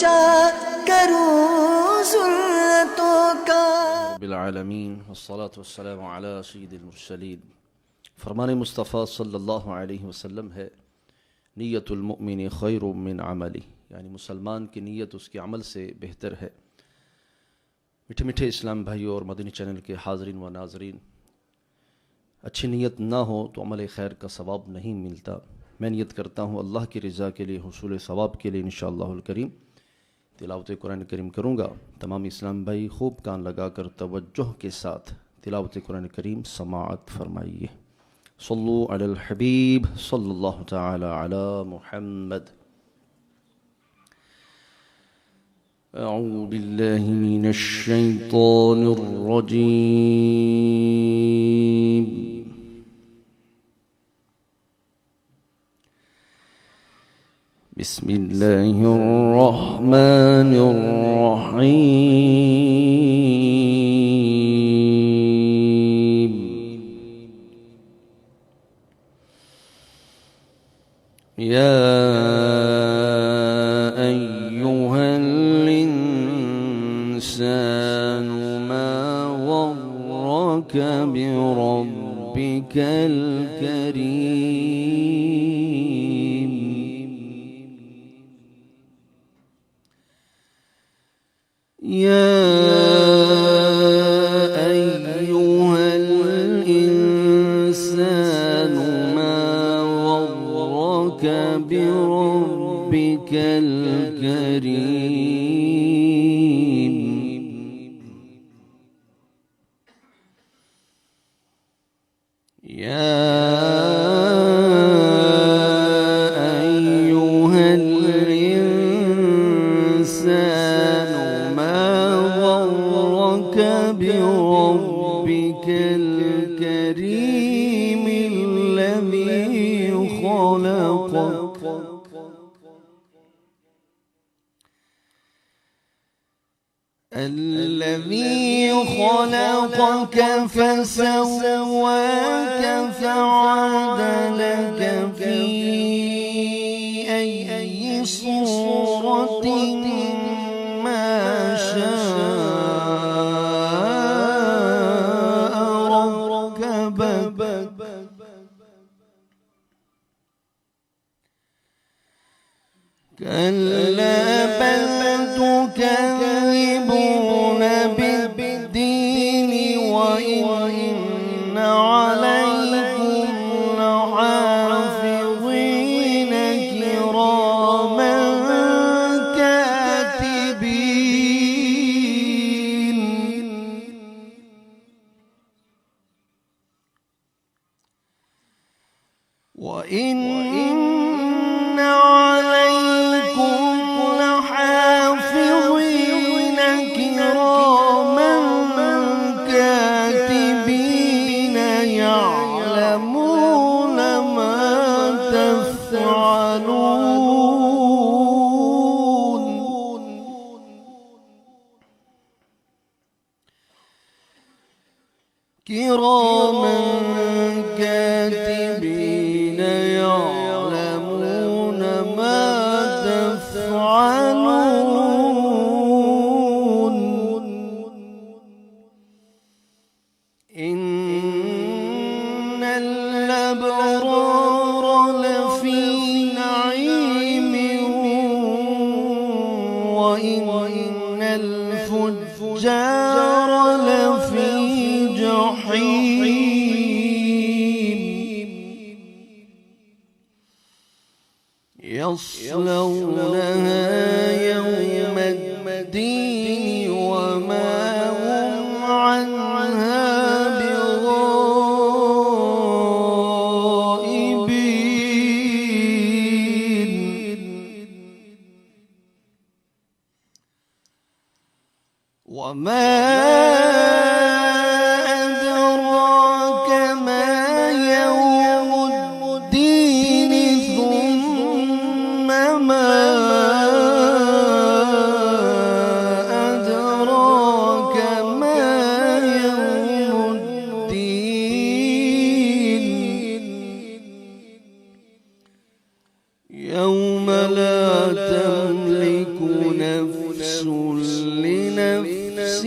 بچا کروں ذلتوں کا۔ رب العالمین والصلاة والسلام علی سید المرسلین۔ فرمان مصطفیٰ صلی اللہ علیہ وسلم ہے نیت المؤمن خیر من عملی، یعنی مسلمان کی نیت اس کے عمل سے بہتر ہے۔ میٹھے میٹھے اسلام بھائیوں اور مدنی چینل کے حاضرین و ناظرین، اچھی نیت نہ ہو تو عمل خیر کا ثواب نہیں ملتا۔ میں نیت کرتا ہوں اللہ کی رضا کے لیے، حصول ثواب کے لیے انشاءاللہ الکریم تلاوت قرآن کریم کروں گا۔ تمام اسلام بھائی خوب کان لگا کر توجہ کے ساتھ تلاوت قرآن کریم سماعت فرمائیے۔ صلو علی الحبیب صلی اللہ تعالی علی محمد۔ اعوذ باللہ من الشیطان الرجیم۔ بسم اللہ الرحمن الرحیم۔ یا ایہا الانسان ما غرک بربک الکریم۔ یا ایہا الانسان ما غرک بربک الکریم۔ یا ایہا الانسان ما غرک بربک الکریم الذی خلقک فسواک فعدلک فی ای صورت ما شاء رکبک۔ کلا بل تکذبون بالدین وإن علیکم لحافظین کراما کاتبین۔ وإن علیکم لحافظین کراما کاتبین یعلمون ما تفعلون۔ کراما کاتبین یعلمون ما تفعلون۔ ان الابرار لفی نعیم وان الفجار لفی جحیم۔ یصلونها یوم الدین وما هم عنها بغائبین۔ وما أدراك ما يوم الدين ثم ما أدراك ما يوم الدين يوم لا تملك نفس لنفس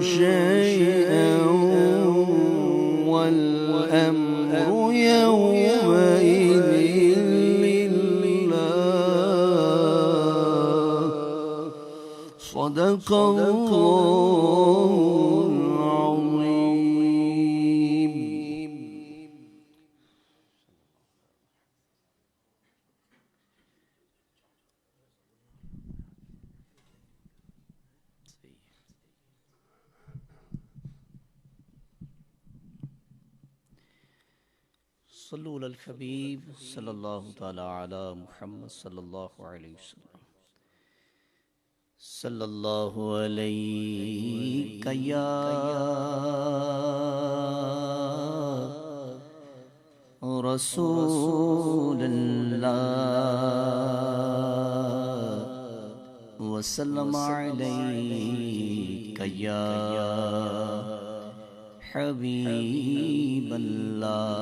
شيئا والأمر يومئذ لله صدق الله العظيم. صلو علی الحبیب صلی اللہ تعالی علی محمد صلی اللہ علیہ وسلم. صلی اللہ علیہ یا رسول اللہ وسلم علیہ یا حبیب اللہ.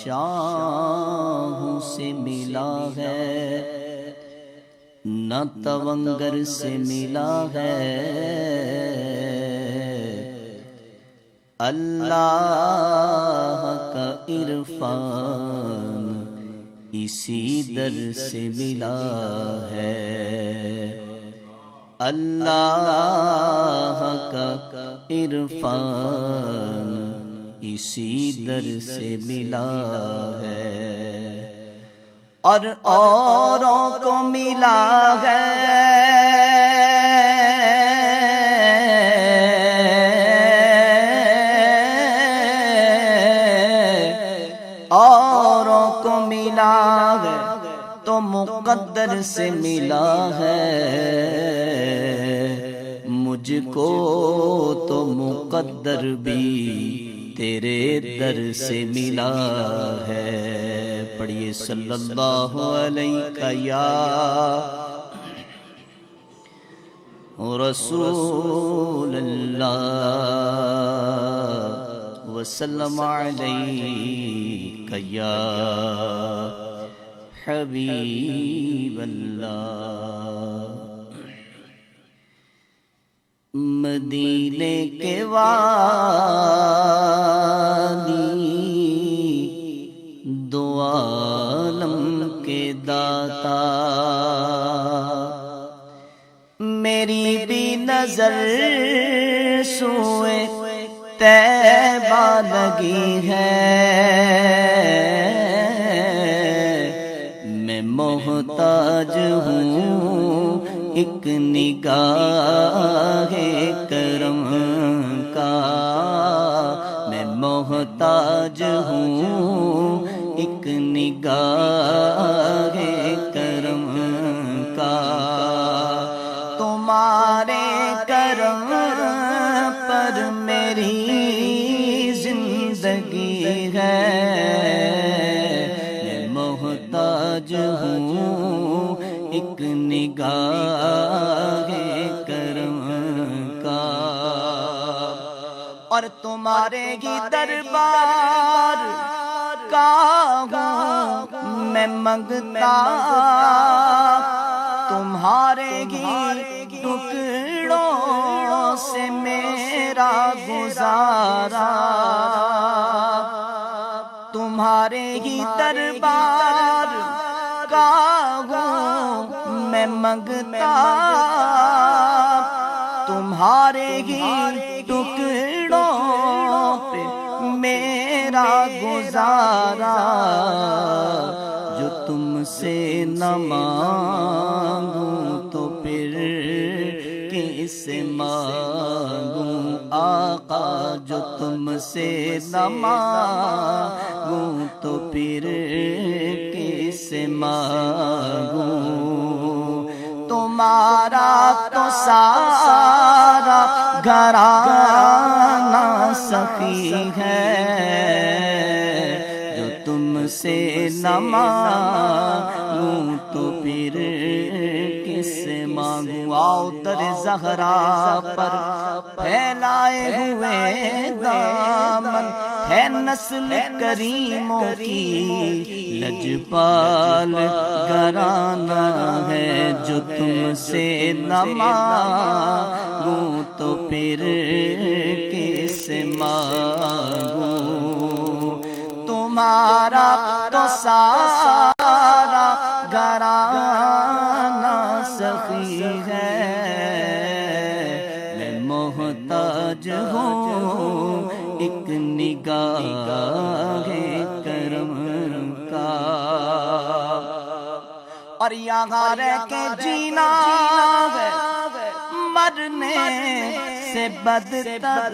شاہوں سے ملا ہے نہ تونگر سے ملا ہے، اللہ کا عرفان اسی در سے ملا ہے، اللہ کا عرفان اسی در سے ملا ہے، اور اوروں کو ملا ہے اوروں کو ملا ہے تو مقدر سے ملا ہے، مجھ کو تو مقدر بھی تیرے در سے ملا ہے. پڑھیے صلی اللہ علیہ یا رسول اللہ وسلم علیہ یا حبیب اللہ. مدینے کے وادی دو عالم کے داتا، میری بھی نظر سوئے طیبہ لگی ہے، میں محتاج ہوں ایک نگاہ کرم کا، میں محتاج ہوں ایک نگاہ کرم کا. تمہارے کرم پر میری زندگی ہے، میں محتاج ہوں ایک نگاہ کرم کا. اور تمہارے ہی دربار کا ہوں میں منگتا، تمہارے ہی ٹکڑوں سے میرا گزارا، تمہارے ہی دربار کا ہوں میں منگتا، تمہارے ہی ٹکڑوں پہ میرا گزارا. جو تم سے نہ مانگوں تو پھر کس سے مانگوں آقا، جو تم سے نہ مانگوں تو پھر کس سے مانگوں. تمہارا تو سارا گھرانہ سخی ہے، جو تم سے نہ مانگوں تو پھر کس سے مانگوں آؤ در زہرا پر پھیلائے ہوئے دامن ہے نسل کریموں کی لجپال گھرانہ ہے جو تم سے نہ مانگوں تو پھر کس سے مانگوں تمہارا تو سارا گھرانہ سخی ہے میں محتاج ہوں ایک نگاہ کرم کا اور یہاں رہ کے جینا ہے مرنے سے بدتر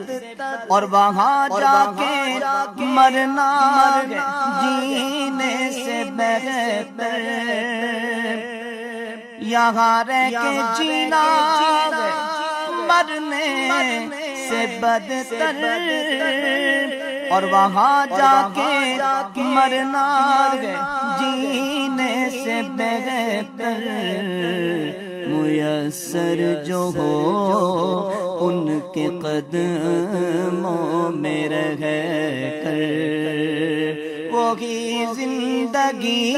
اور وہاں جا کے مرنا ہے جینے سے بہتر یہاں رہ کے جینا ہے مرنے سے بدتر اور وہاں جا کے مرنا ہے جینے سے بہتر میسر جو ہو ان کے قدموں میں رہ کر وہی زندگی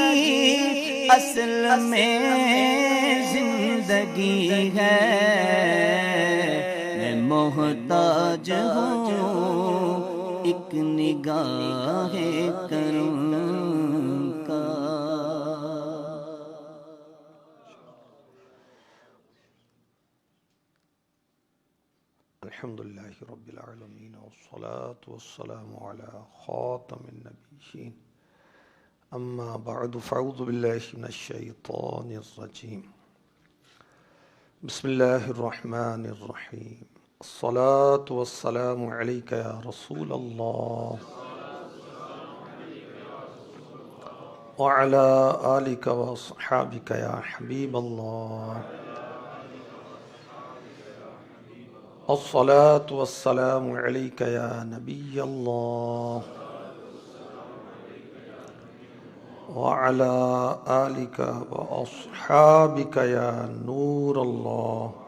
اصل میں زندگی ہے میں محتاج ہوں ایک نگاہ کرم کا الحمدللہ رب العالمین والصلاة والسلام علی خاتم النبیین اما بعد فاعوذ باللہ من الشیطان الرجیم بسم اللہ الرحمن الرحیم الصلاة والسلام علیک یا رسول اللہ وعلی آلک واصحابک یا حبیب اللہ الصلاة والسلام علیک یا نبی اللہ وعلی آلک واصحابک یا نور اللہ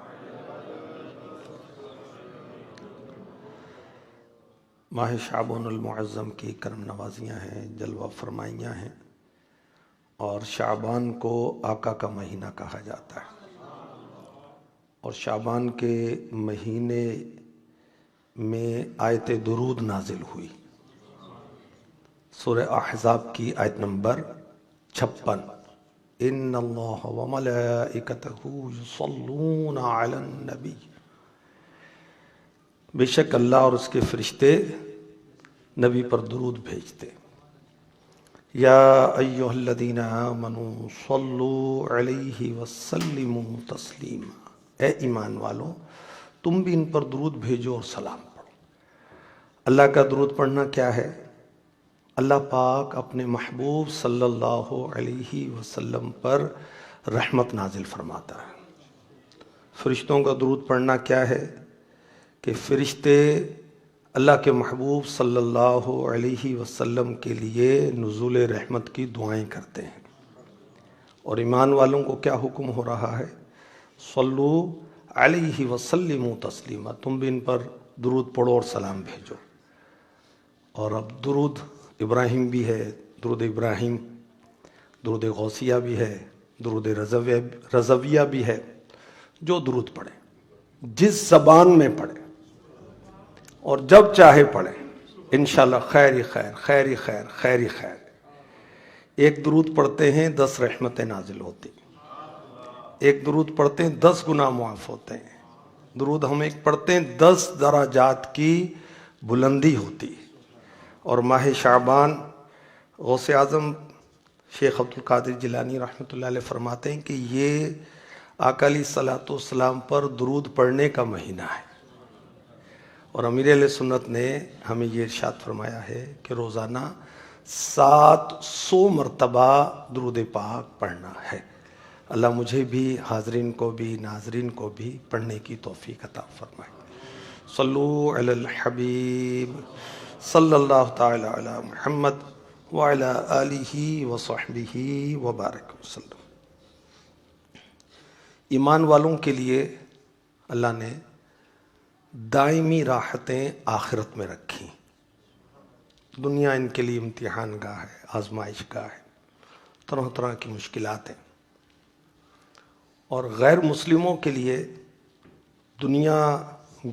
ماہ شعبان المعظم کی کرم نوازیاں ہیں، جلوہ فرمائیاں ہیں، اور شعبان کو آقا کا مہینہ کہا جاتا ہے، اور شعبان کے مہینے میں آیت درود نازل ہوئی، سورہ احزاب کی آیت نمبر 56 ان اللہ وملائکتہ یصلون علی النبی، بے شک اللہ اور اس کے فرشتے نبی پر درود بھیجتے، یا ایہا الذین آمنوا صلوا علیہ وسلموا تسلیما، اے ایمان والوں تم بھی ان پر درود بھیجو اور سلام پڑھو۔ اللہ کا درود پڑھنا کیا ہے؟ اللہ پاک اپنے محبوب صلی اللہ علیہ وسلم پر رحمت نازل فرماتا ہے۔ فرشتوں کا درود پڑھنا کیا ہے کہ فرشتے اللہ کے محبوب صلی اللہ علیہ وسلم کے لیے نزول رحمت کی دعائیں کرتے ہیں، اور ایمان والوں کو کیا حکم ہو رہا ہے؟ صلو علیہ وسلموا تسلیما، تم بھی ان پر درود پڑھو اور سلام بھیجو۔ اور اب درود ابراہیم بھی ہے، درود ابراہیم، درود غوثیہ بھی ہے، درود رضویہ بھی ہے، جو درود پڑھیں جس زبان میں پڑھیں اور جب چاہے پڑھیں انشاءاللہ خیر ہی خیر، خیر ہی خیر، خیر ہی خیر۔ ایک درود پڑھتے ہیں 10 رحمتیں نازل ہوتی، ایک درود پڑھتے ہیں 10 گناہ معاف ہوتے ہیں، درود ہم ایک پڑھتے ہیں 10 درجات کی بلندی ہوتی۔ اور ماہ شعبان غوث اعظم شیخ عبد القادر جیلانی رحمۃ اللہ علیہ فرماتے ہیں کہ یہ آقا علیہ الصلوۃ والسلام پر درود پڑھنے کا مہینہ ہے، اور امیر اہل سنت نے ہمیں یہ ارشاد فرمایا ہے کہ روزانہ 700 مرتبہ درود پاک پڑھنا ہے۔ اللہ مجھے بھی، حاضرین کو بھی، ناظرین کو بھی پڑھنے کی توفیق عطا فرمائے۔ صلو علی الحبیب صلی اللہ تعالی علی محمد وعلی آلہ وصحبہ وبارک وسلم۔ ایمان والوں کے لیے اللہ نے دائمی راحتیں آخرت میں رکھی. دنیا ان کے لیے امتحان گاہ ہے، آزمائش گاہ ہے، طرح طرح کی مشکلات ہیں. اور غیر مسلموں کے لیے دنیا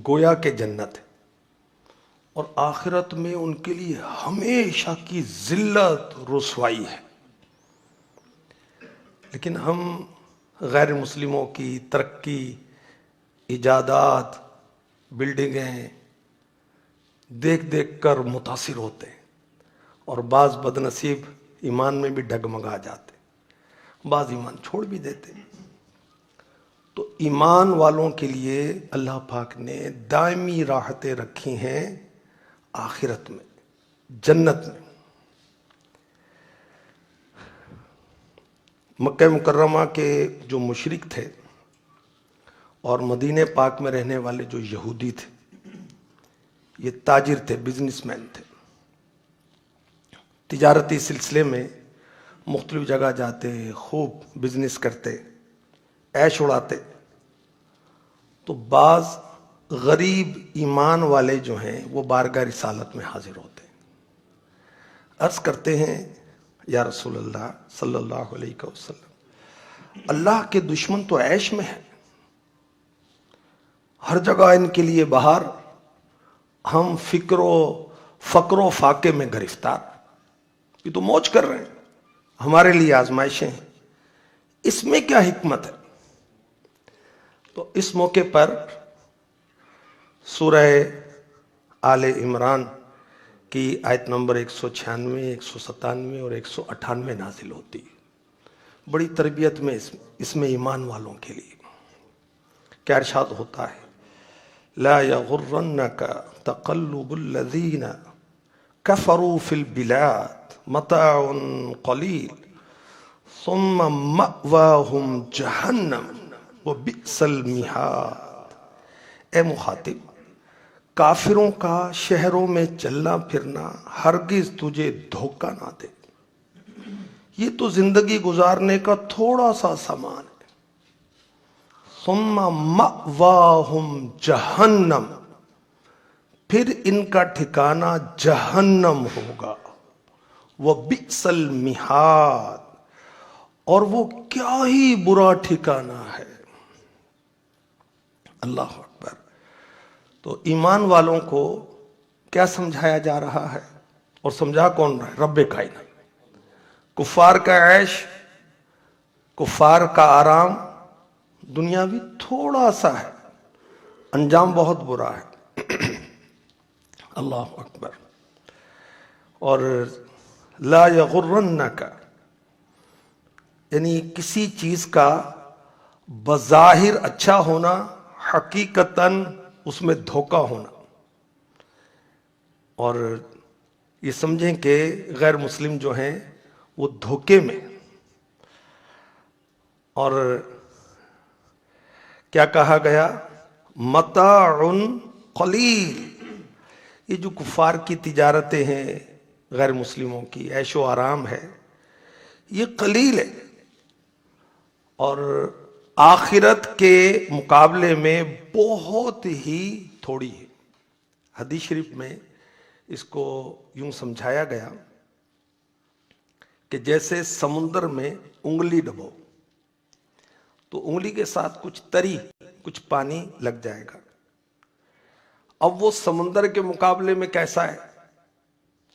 گویا کہ جنت ہے، اور آخرت میں ان کے لیے ہمیشہ کی ذلت رسوائی ہے. لیکن ہم غیر مسلموں کی ترقی، ایجادات، بلڈنگیں دیکھ دیکھ کر متاثر ہوتے ہیں، اور بعض بدنصیب ایمان میں بھی ڈگمگا جاتے، بعض ایمان چھوڑ بھی دیتے. تو ایمان والوں کے لیے اللہ پاک نے دائمی راحتیں رکھی ہیں آخرت میں، جنت میں. مکہ مکرمہ کے جو مشرک تھے اور مدینہ پاک میں رہنے والے جو یہودی تھے، یہ تاجر تھے، بزنس مین تھے. تجارتی سلسلے میں مختلف جگہ جاتے، خوب بزنس کرتے، عیش اڑاتے. تو بعض غریب ایمان والے جو ہیں وہ بارگاہ رسالت میں حاضر ہوتے ہیں، عرض کرتے ہیں یا رسول اللہ صلی اللہ علیہ وسلم، اللہ کے دشمن تو عیش میں ہے، ہر جگہ ان کے لیے بہار، ہم فقر و فاقے میں گرفتار. یہ تو موج کر رہے ہیں، ہمارے لیے آزمائشیں ہیں، اس میں کیا حکمت ہے؟ تو اس موقع پر سورہ آل عمران کی آیت نمبر 196، 197 اور 198 نازل ہوتی ہے. بڑی تربیت میں اس میں ایمان والوں کے لیے کیا ارشاد ہوتا ہے؟ لا یغرنک تقلب الذین کفروا فی البلاد متاع قلیل ثم مأواہم جہنم وبئس المہاد. اے مخاطب، کافروں کا شہروں میں چلنا پھرنا ہرگز تجھے دھوکہ نہ دے، یہ تو زندگی گزارنے کا تھوڑا سا سامان ہے. ثم مأواہم جہنم، پھر ان کا ٹھکانہ جہنم ہوگا. وبئس المہاد، اور وہ کیا ہی برا ٹھکانہ ہے. اللہ اکبر. تو ایمان والوں کو کیا سمجھایا جا رہا ہے، اور سمجھا کون رہا ہے؟ رب کائنات. کفار کا عیش، کفار کا آرام دنیاوی تھوڑا سا ہے، انجام بہت برا ہے. اللہ اکبر. اور لا یغرنک، یعنی کسی چیز کا بظاہر اچھا ہونا حقیقتاً اس میں دھوکہ ہونا. اور یہ سمجھیں کہ غیر مسلم جو ہیں وہ دھوکے میں. اور کیا کہا گیا؟ متاع قلیل. یہ جو کفار کی تجارتیں ہیں، غیر مسلموں کی عیش و آرام ہے، یہ قلیل ہے، اور آخرت کے مقابلے میں بہت ہی تھوڑی ہے. حدیث شریف میں اس کو یوں سمجھایا گیا کہ جیسے سمندر میں انگلی ڈبو تو انگلی کے ساتھ کچھ تری، کچھ پانی لگ جائے گا. اب وہ سمندر کے مقابلے میں کیسا ہے؟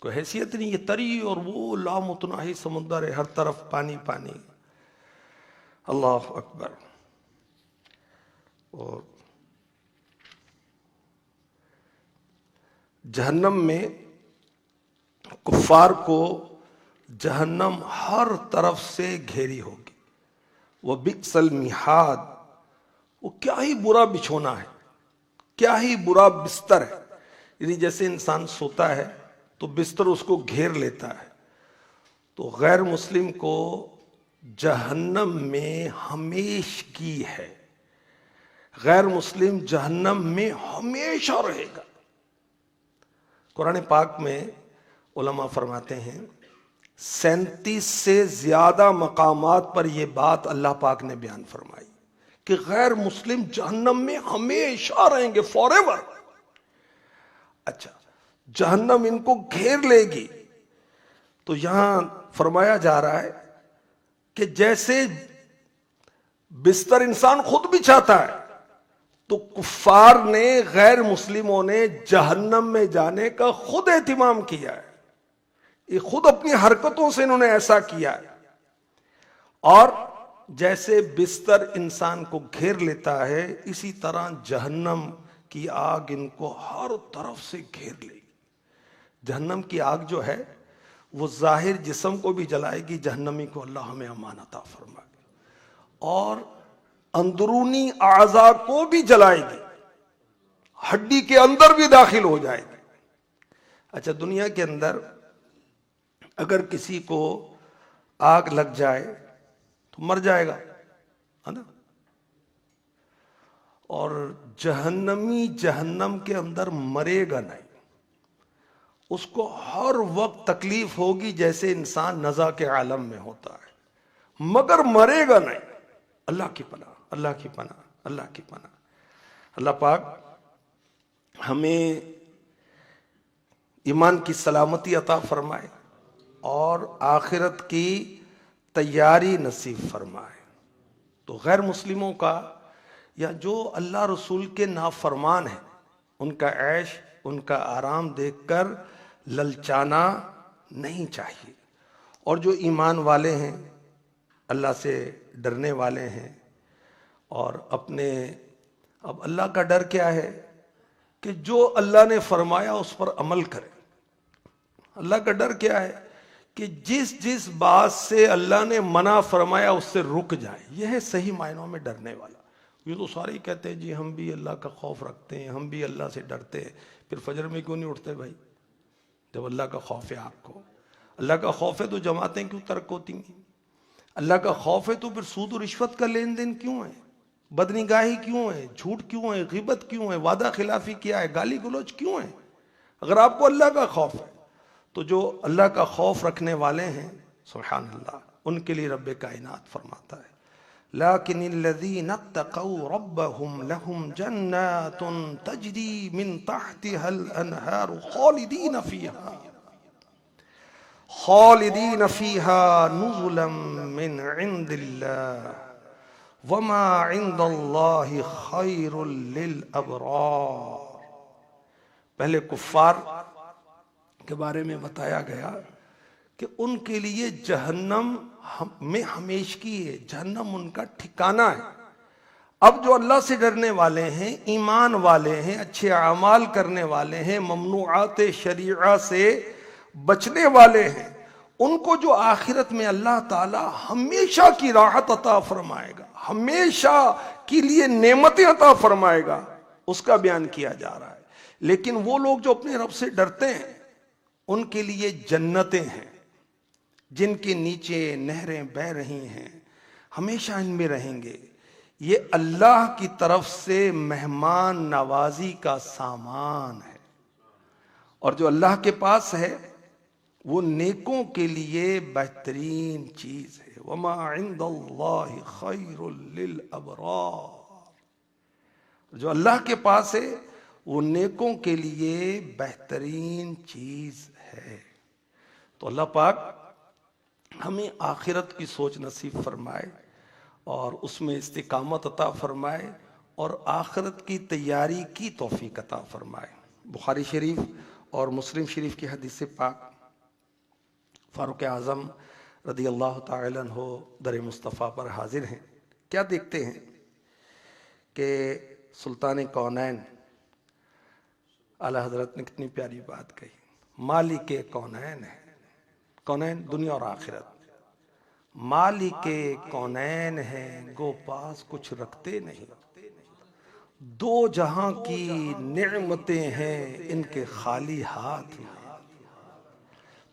کوئی حیثیت نہیں. یہ تری اور وہ لامتناہی سمندر ہے، ہر طرف پانی پانی. اللہ اکبر. اور جہنم میں کفار کو جہنم ہر طرف سے گھیری ہوگی. وبئس المہاد، وہ کیا ہی برا بچھونا ہے، کیا ہی برا بستر ہے. یعنی جیسے انسان سوتا ہے تو بستر اس کو گھیر لیتا ہے، تو غیر مسلم کو جہنم میں ہمیشگی ہے. غیر مسلم جہنم میں ہمیشہ رہے گا. قرآن پاک میں علماء فرماتے ہیں 37 سے زیادہ مقامات پر یہ بات اللہ پاک نے بیان فرمائی کہ غیر مسلم جہنم میں ہمیشہ رہیں گے، فار ایور. اچھا، جہنم ان کو گھیر لے گی. تو یہاں فرمایا جا رہا ہے کہ جیسے بستر انسان خود بچھاتا ہے، تو کفار نے، غیر مسلموں نے جہنم میں جانے کا خود اہتمام کیا ہے. یہ خود اپنی حرکتوں سے انہوں نے ایسا کیا ہے. اور جیسے بستر انسان کو گھیر لیتا ہے، اسی طرح جہنم کی آگ ان کو ہر طرف سے گھیر لے گی. جہنم کی آگ جو ہے وہ ظاہر جسم کو بھی جلائے گی، جہنمی کو اللہ ہمیں امان عطا فرمائے، اور اندرونی اعضاء کو بھی جلائے گی، ہڈی کے اندر بھی داخل ہو جائے گی. اچھا، دنیا کے اندر اگر کسی کو آگ لگ جائے تو مر جائے گا، ہے نا؟ اور جہنمی جہنم کے اندر مرے گا نہیں. اس کو ہر وقت تکلیف ہوگی جیسے انسان نزع کے عالم میں ہوتا ہے، مگر مرے گا نہیں. اللہ کی پناہ، اللہ کی پناہ، اللہ کی پناہ. اللہ پاک ہمیں ایمان کی سلامتی عطا فرمائے اور آخرت کی تیاری نصیب فرمائے. تو غیر مسلموں کا یا جو اللہ رسول کے نافرمان ہیں، ان کا عیش، ان کا آرام دیکھ کر للچانا نہیں چاہیے. اور جو ایمان والے ہیں، اللہ سے ڈرنے والے ہیں، اور اب اللہ کا ڈر کیا ہے کہ جو اللہ نے فرمایا اس پر عمل کرے. اللہ کا ڈر کیا ہے کہ جس بات سے اللہ نے منع فرمایا اس سے رک جائے. یہ ہے صحیح معنوں میں ڈرنے والا. یہ تو سارے ہی کہتے ہیں جی ہم بھی اللہ کا خوف رکھتے ہیں، ہم بھی اللہ سے ڈرتے ہیں، پھر فجر میں کیوں نہیں اٹھتے بھائی جب اللہ کا خوف ہے آپ کو؟ اللہ کا خوف ہے تو جماعتیں کیوں ترک ہوتی ہیں؟ اللہ کا خوف ہے تو پھر سود و رشوت کا لین دین کیوں ہے؟ بدنگاہی کیوں ہے؟ جھوٹ کیوں ہے؟ غیبت کیوں ہے؟ وعدہ خلافی کیا ہے؟ گالی گلوچ کیوں ہے؟ اگر آپ کو اللہ کا خوف ہے تو جو اللہ کا خوف رکھنے والے ہیں، سبحان اللہ، ان کے لیے رب کائنات فرماتا ہے لیکن الذین اتقوا ربهم لهم جنات تجری من تحتها الانہار خالدین فیہا نزلا من عند اللہ وما عند اللہ خیر للابرار. پہلے کفار کے بارے میں بتایا گیا کہ ان کے لیے جہنم میں ہمیشگی ہے، جہنم ان کا ٹھکانہ ہے. اب جو اللہ سے ڈرنے والے ہیں، ایمان والے ہیں، اچھے اعمال کرنے والے ہیں، ممنوعات شریعہ سے بچنے والے ہیں، ان کو جو آخرت میں اللہ تعالی ہمیشہ کی راحت عطا فرمائے گا، ہمیشہ کے لیے نعمتیں عطا فرمائے گا، اس کا بیان کیا جا رہا ہے. لیکن وہ لوگ جو اپنے رب سے ڈرتے ہیں ان کے لیے جنتیں ہیں جن کے نیچے نہریں بہ رہی ہیں، ہمیشہ ان میں رہیں گے. یہ اللہ کی طرف سے مہمان نوازی کا سامان ہے، اور جو اللہ کے پاس ہے وہ نیکوں کے لیے بہترین چیز ہے. وما عند اللہ خیر للابرار. جو اللہ کے پاس ہے وہ نیکوں کے لیے بہترین چیز ہے. تو اللہ پاک ہمیں آخرت کی سوچ نصیب فرمائے اور اس میں استقامت عطا فرمائے اور آخرت کی تیاری کی توفیق عطا فرمائے. بخاری شریف اور مسلم شریف کی حدیث پاک، فاروق اعظم رضی اللہ تعالی عنہ در مصطفیٰ پر حاضر ہیں. کیا دیکھتے ہیں کہ سلطان کونین اعلیٰ حضرت نے کتنی پیاری بات کہی. مالک کونین ہے، کونین دنیا اور آخرت، مالک کونین ہے گو پاس کچھ رکھتے نہیں، دو جہاں کی نعمتیں ہیں ان کے خالی ہاتھ ہیں.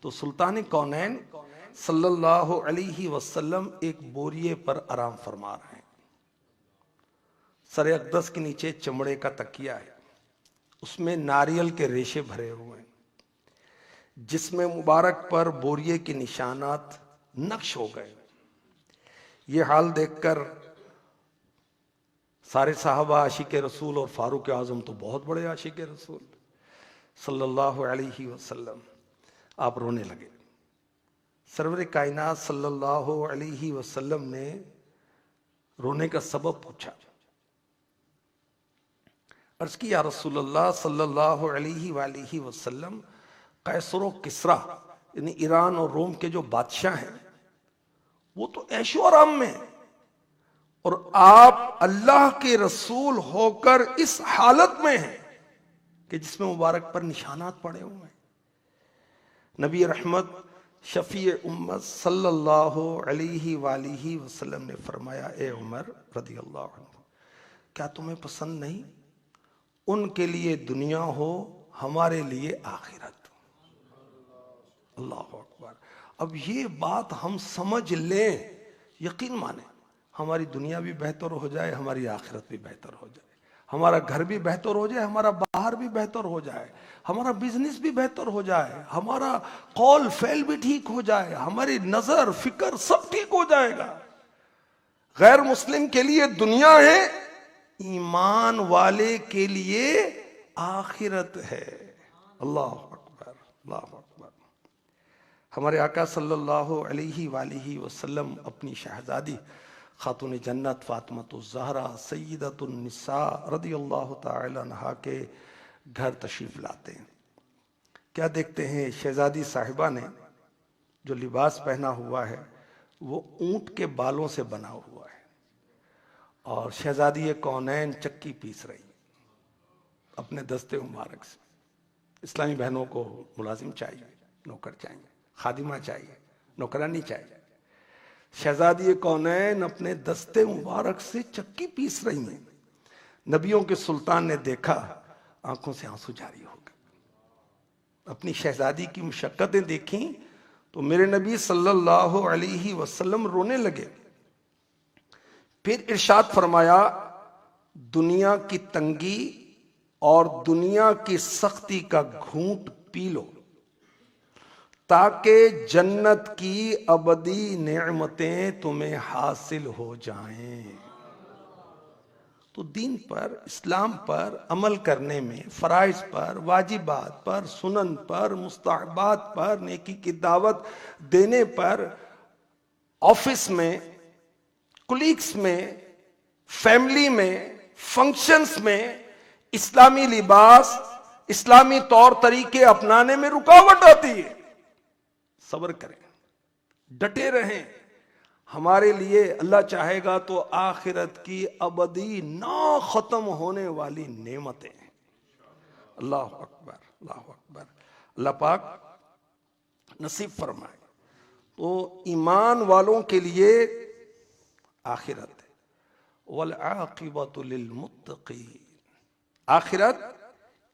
تو سلطان کونین صلی اللہ علیہ وسلم ایک بوریے پر آرام فرما رہے ہیں. سر اقدس کے نیچے چمڑے کا تکیہ ہے، اس میں ناریل کے ریشے بھرے ہوئے ہیں، جسم مبارک پر بوریے کے نشانات نقش ہو گئے. یہ حال دیکھ کر سارے صحابہ عاشق رسول اور فاروق اعظم تو بہت بڑے عاشق رسول صلی اللہ علیہ وسلم. آپ رونے لگے. سرور کائنات صلی اللہ علیہ وسلم نے رونے کا سبب پوچھا. عرض کی یا رسول اللہ صلی اللہ علیہ وآلہ وسلم، قیصر و کسریٰ یعنی ایران اور روم کے جو بادشاہ ہیں وہ تو عیش و آرام میں ہیں، اور آپ اللہ کے رسول ہو کر اس حالت میں ہیں کہ جس میں مبارک پر نشانات پڑے ہوئے ہیں. نبی رحمت شفیع امت صلی اللہ علیہ وآلہ وسلم نے فرمایا اے عمر رضی اللہ عنہ، کیا تمہیں پسند نہیں ان کے لیے دنیا ہو ہمارے لیے آخرت؟ اللہ اکبر. اب یہ بات ہم سمجھ لیں، یقین مانیں، ہماری دنیا بھی بہتر ہو جائے، ہماری آخرت بھی بہتر ہو جائے، ہمارا گھر بھی بہتر ہو جائے، ہمارا باہر بھی بہتر ہو جائے، ہمارا بزنس بھی بہتر ہو جائے، ہمارا قول فعل بھی ٹھیک ہو جائے، ہماری نظر فکر سب ٹھیک ہو جائے گا. غیر مسلم کے لیے دنیا ہے، ایمان والے کے لیے آخرت ہے. اللہ اکبر اللہ اکبر. ہمارے آقا صلی اللہ علیہ وآلہ وسلم اپنی شہزادی خاتون جنت فاطمۃ الزہرا سیدۃ النساء رضی اللہ تعالی عنہا کے گھر تشریف لاتے ہیں. کیا دیکھتے ہیں؟ شہزادی صاحبہ نے جو لباس پہنا ہوا ہے وہ اونٹ کے بالوں سے بنا ہوا ہے، اور شہزادی کونین چکی پیس رہی اپنے دستے مبارک سے. اسلامی بہنوں کو ملازم چاہیے، نوکر چاہیے، خادمہ چاہیے، نوکرانی چاہیے. شہزادی کونین اپنے دستے مبارک سے چکی پیس رہی ہیں. نبیوں کے سلطان نے دیکھا، آنکھوں سے آنسو جاری ہو گئے. اپنی شہزادی کی مشقتیں دیکھیں تو میرے نبی صلی اللہ علیہ وسلم رونے لگے. پھر ارشاد فرمایا دنیا کی تنگی اور دنیا کی سختی کا گھونٹ پی لو تاکہ جنت کی ابدی نعمتیں تمہیں حاصل ہو جائیں. تو دین پر، اسلام پر عمل کرنے میں، فرائض پر، واجبات پر، سنن پر، مستحبات پر، نیکی کی دعوت دینے پر، آفس میں، کولیگز میں، فیملی میں، فنکشنز میں اسلامی لباس، اسلامی طور طریقے اپنانے میں رکاوٹ آتی ہے. صبر کریں، ڈٹے رہیں. ہمارے لیے اللہ چاہے گا تو آخرت کی ابدی نہ ختم ہونے والی نعمتیں ہیں. اللہ اکبر اللہ اکبر. اللہ پاک نصیب فرمائے. تو ایمان والوں کے لیے آخرت ہے. والعاقبۃ للمتقین. آخرت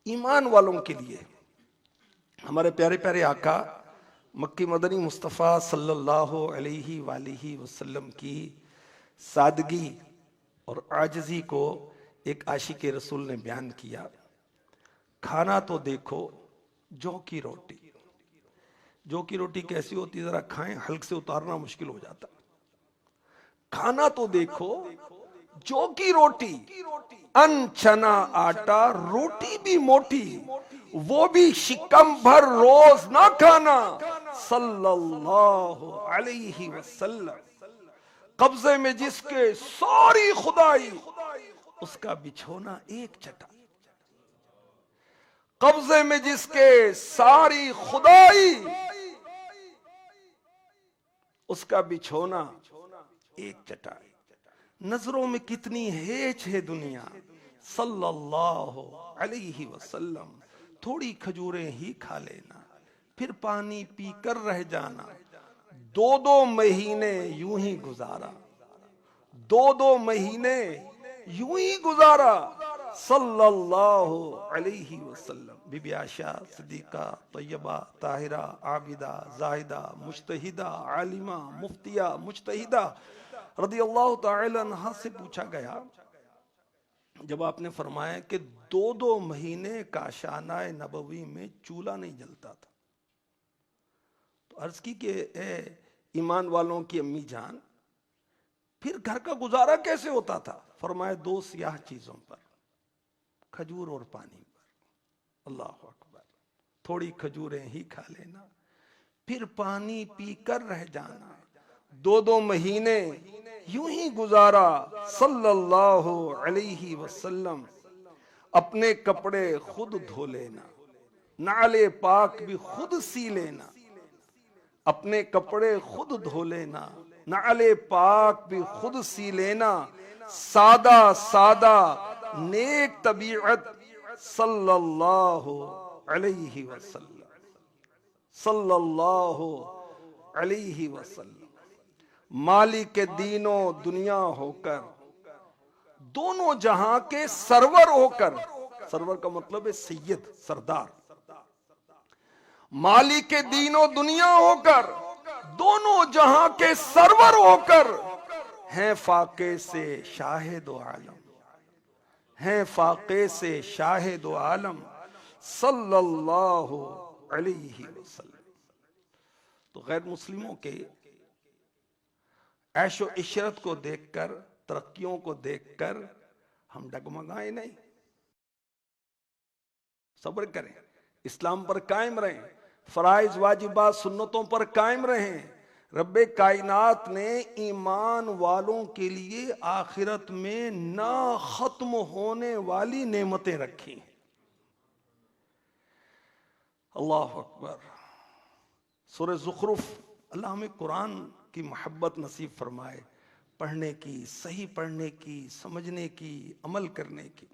ایمان والوں کے لیے. ہمارے پیارے پیارے آقا مکی مدنی مصطفیٰ صلی اللہ علیہ وآلہ وسلم کی سادگی اور عاجزی کو ایک عاشق رسول نے بیان کیا. کھانا تو دیکھو جو کی روٹی. جو کی روٹی کیسی ہوتی ذرا کھائیں، حلق سے اتارنا مشکل ہو جاتا. کھانا تو دیکھو جو کی روٹی، ان چنا آٹا روٹی بھی موٹی، وہ بھی شکم بھر روز نہ کھانا. صلی اللہ علیہ وسلم. قبضے میں جس کے ساری خدائی، اس کا بچھونا ایک چٹا. قبضے میں جس کے ساری خدائی، اس کا بچھونا ایک چٹائی. نظروں میں کتنی ہیچ ہے دنیا. صلی اللہ علیہ وسلم. تھوڑی کھجوریں ہی کھا لینا، پھر پانی پی کر رہ جانا. 2 مہینے یوں ہی گزارا. 2 مہینے یوں ہی گزارا. صلی اللہ علیہ وسلم. بی بی عائشہ صدیقہ طیبہ طاہرہ عابدہ زاہدہ مجتہدہ عالمہ مفتیہ مجتہدہ رضی اللہ تعالی عنہ سے پوچھا گیا، جب آپ نے فرمایا کہ 2 مہینے کاشانہ نبوی میں چولہا نہیں جلتا تھا، تو عرض کی کہ اے ایمان والوں کی امی جان، پھر گھر کا گزارا کیسے ہوتا تھا؟ فرمائے 2 سیاہ چیزوں پر، کھجور اور پانی پر۔ اللہ اکبر، تھوڑی کھجوریں ہی کھا لینا، پھر پانی پی کر رہ جانا، 2 مہینے یوں ہی گزارا صلی اللہ علیہ وسلم۔ اپنے کپڑے خود دھو لینا، نعل پاک بھی خود سی لینا، اپنے کپڑے خود دھو لینا، نعل پاک بھی خود سی لینا، سادہ سادہ نیک طبیعت صلی اللہ علیہ وسلم، صلی اللہ علیہ وسلم۔ مالک دین و دنیا ہو کر، دونوں جہاں کے سرور ہو کر، سرور کا مطلب ہے سید، سردار، مالک دین و دنیا ہو کر، دونوں جہاں کے سرور ہو کر، ہیں فاقے سے شاہد و عالم، ہیں فاقے سے شاہد و عالم صلی اللہ علیہ وسلم۔ تو غیر مسلموں کے عیش و عشرت کو دیکھ کر، ترقیوں کو دیکھ کر ہم ڈگمگائیں نہیں، صبر کریں، اسلام پر قائم رہیں، فرائض واجبات سنتوں پر قائم رہیں۔ رب کائنات نے ایمان والوں کے لیے آخرت میں نہ ختم ہونے والی نعمتیں رکھی ہیں۔ اللہ اکبر۔ سورہ زخرف، اللہ ہمیں قرآن کی محبت نصیب فرمائے، پڑھنے کی، صحیح پڑھنے کی، سمجھنے کی، عمل کرنے کی۔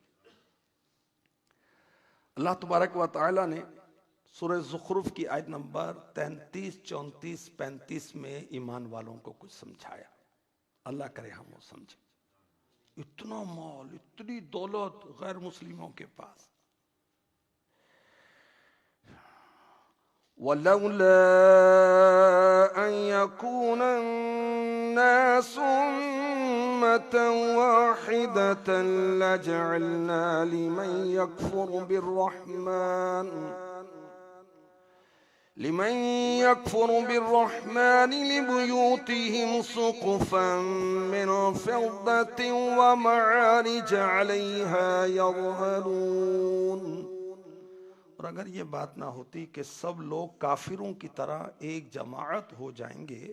اللہ تبارک و تعالی نے سورہ زخرف کی آیت نمبر 33، 34، 35 میں ایمان والوں کو کچھ سمجھایا۔ اللہ کرے ہم وہ سمجھیں۔ اتنا مال، اتنی دولت غیر مسلموں کے پاس۔ وَلَوْلَا أَن يَكُونَ النَّاسُ أُمَّةً وَاحِدَةً لَجَعَلْنَا لمن يكفر بالرحمن لبيوتهم سقفا من فضة ومعارج عليها يظهرون۔ اور اگر یہ بات نہ ہوتی کہ سب لوگ کافروں کی طرح ایک جماعت ہو جائیں گے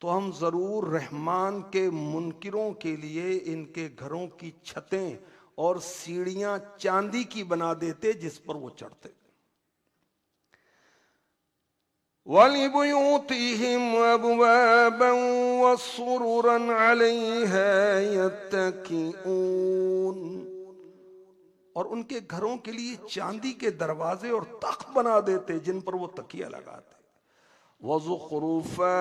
تو ہم ضرور رحمان کے منکروں کے لیے ان کے گھروں کی چھتیں اور سیڑھیاں چاندی کی بنا دیتے جس پر وہ چڑھتے۔ وَلِبُيُوتِهِمْ أَبْوَابًا وَسُرُرًا عَلَيْهَا يَتَّكِئُونَ، اور ان کے گھروں کے لیے چاندی کے دروازے اور تخت بنا دیتے جن پر وہ تکیہ لگاتے۔ وَزُخْرُفًا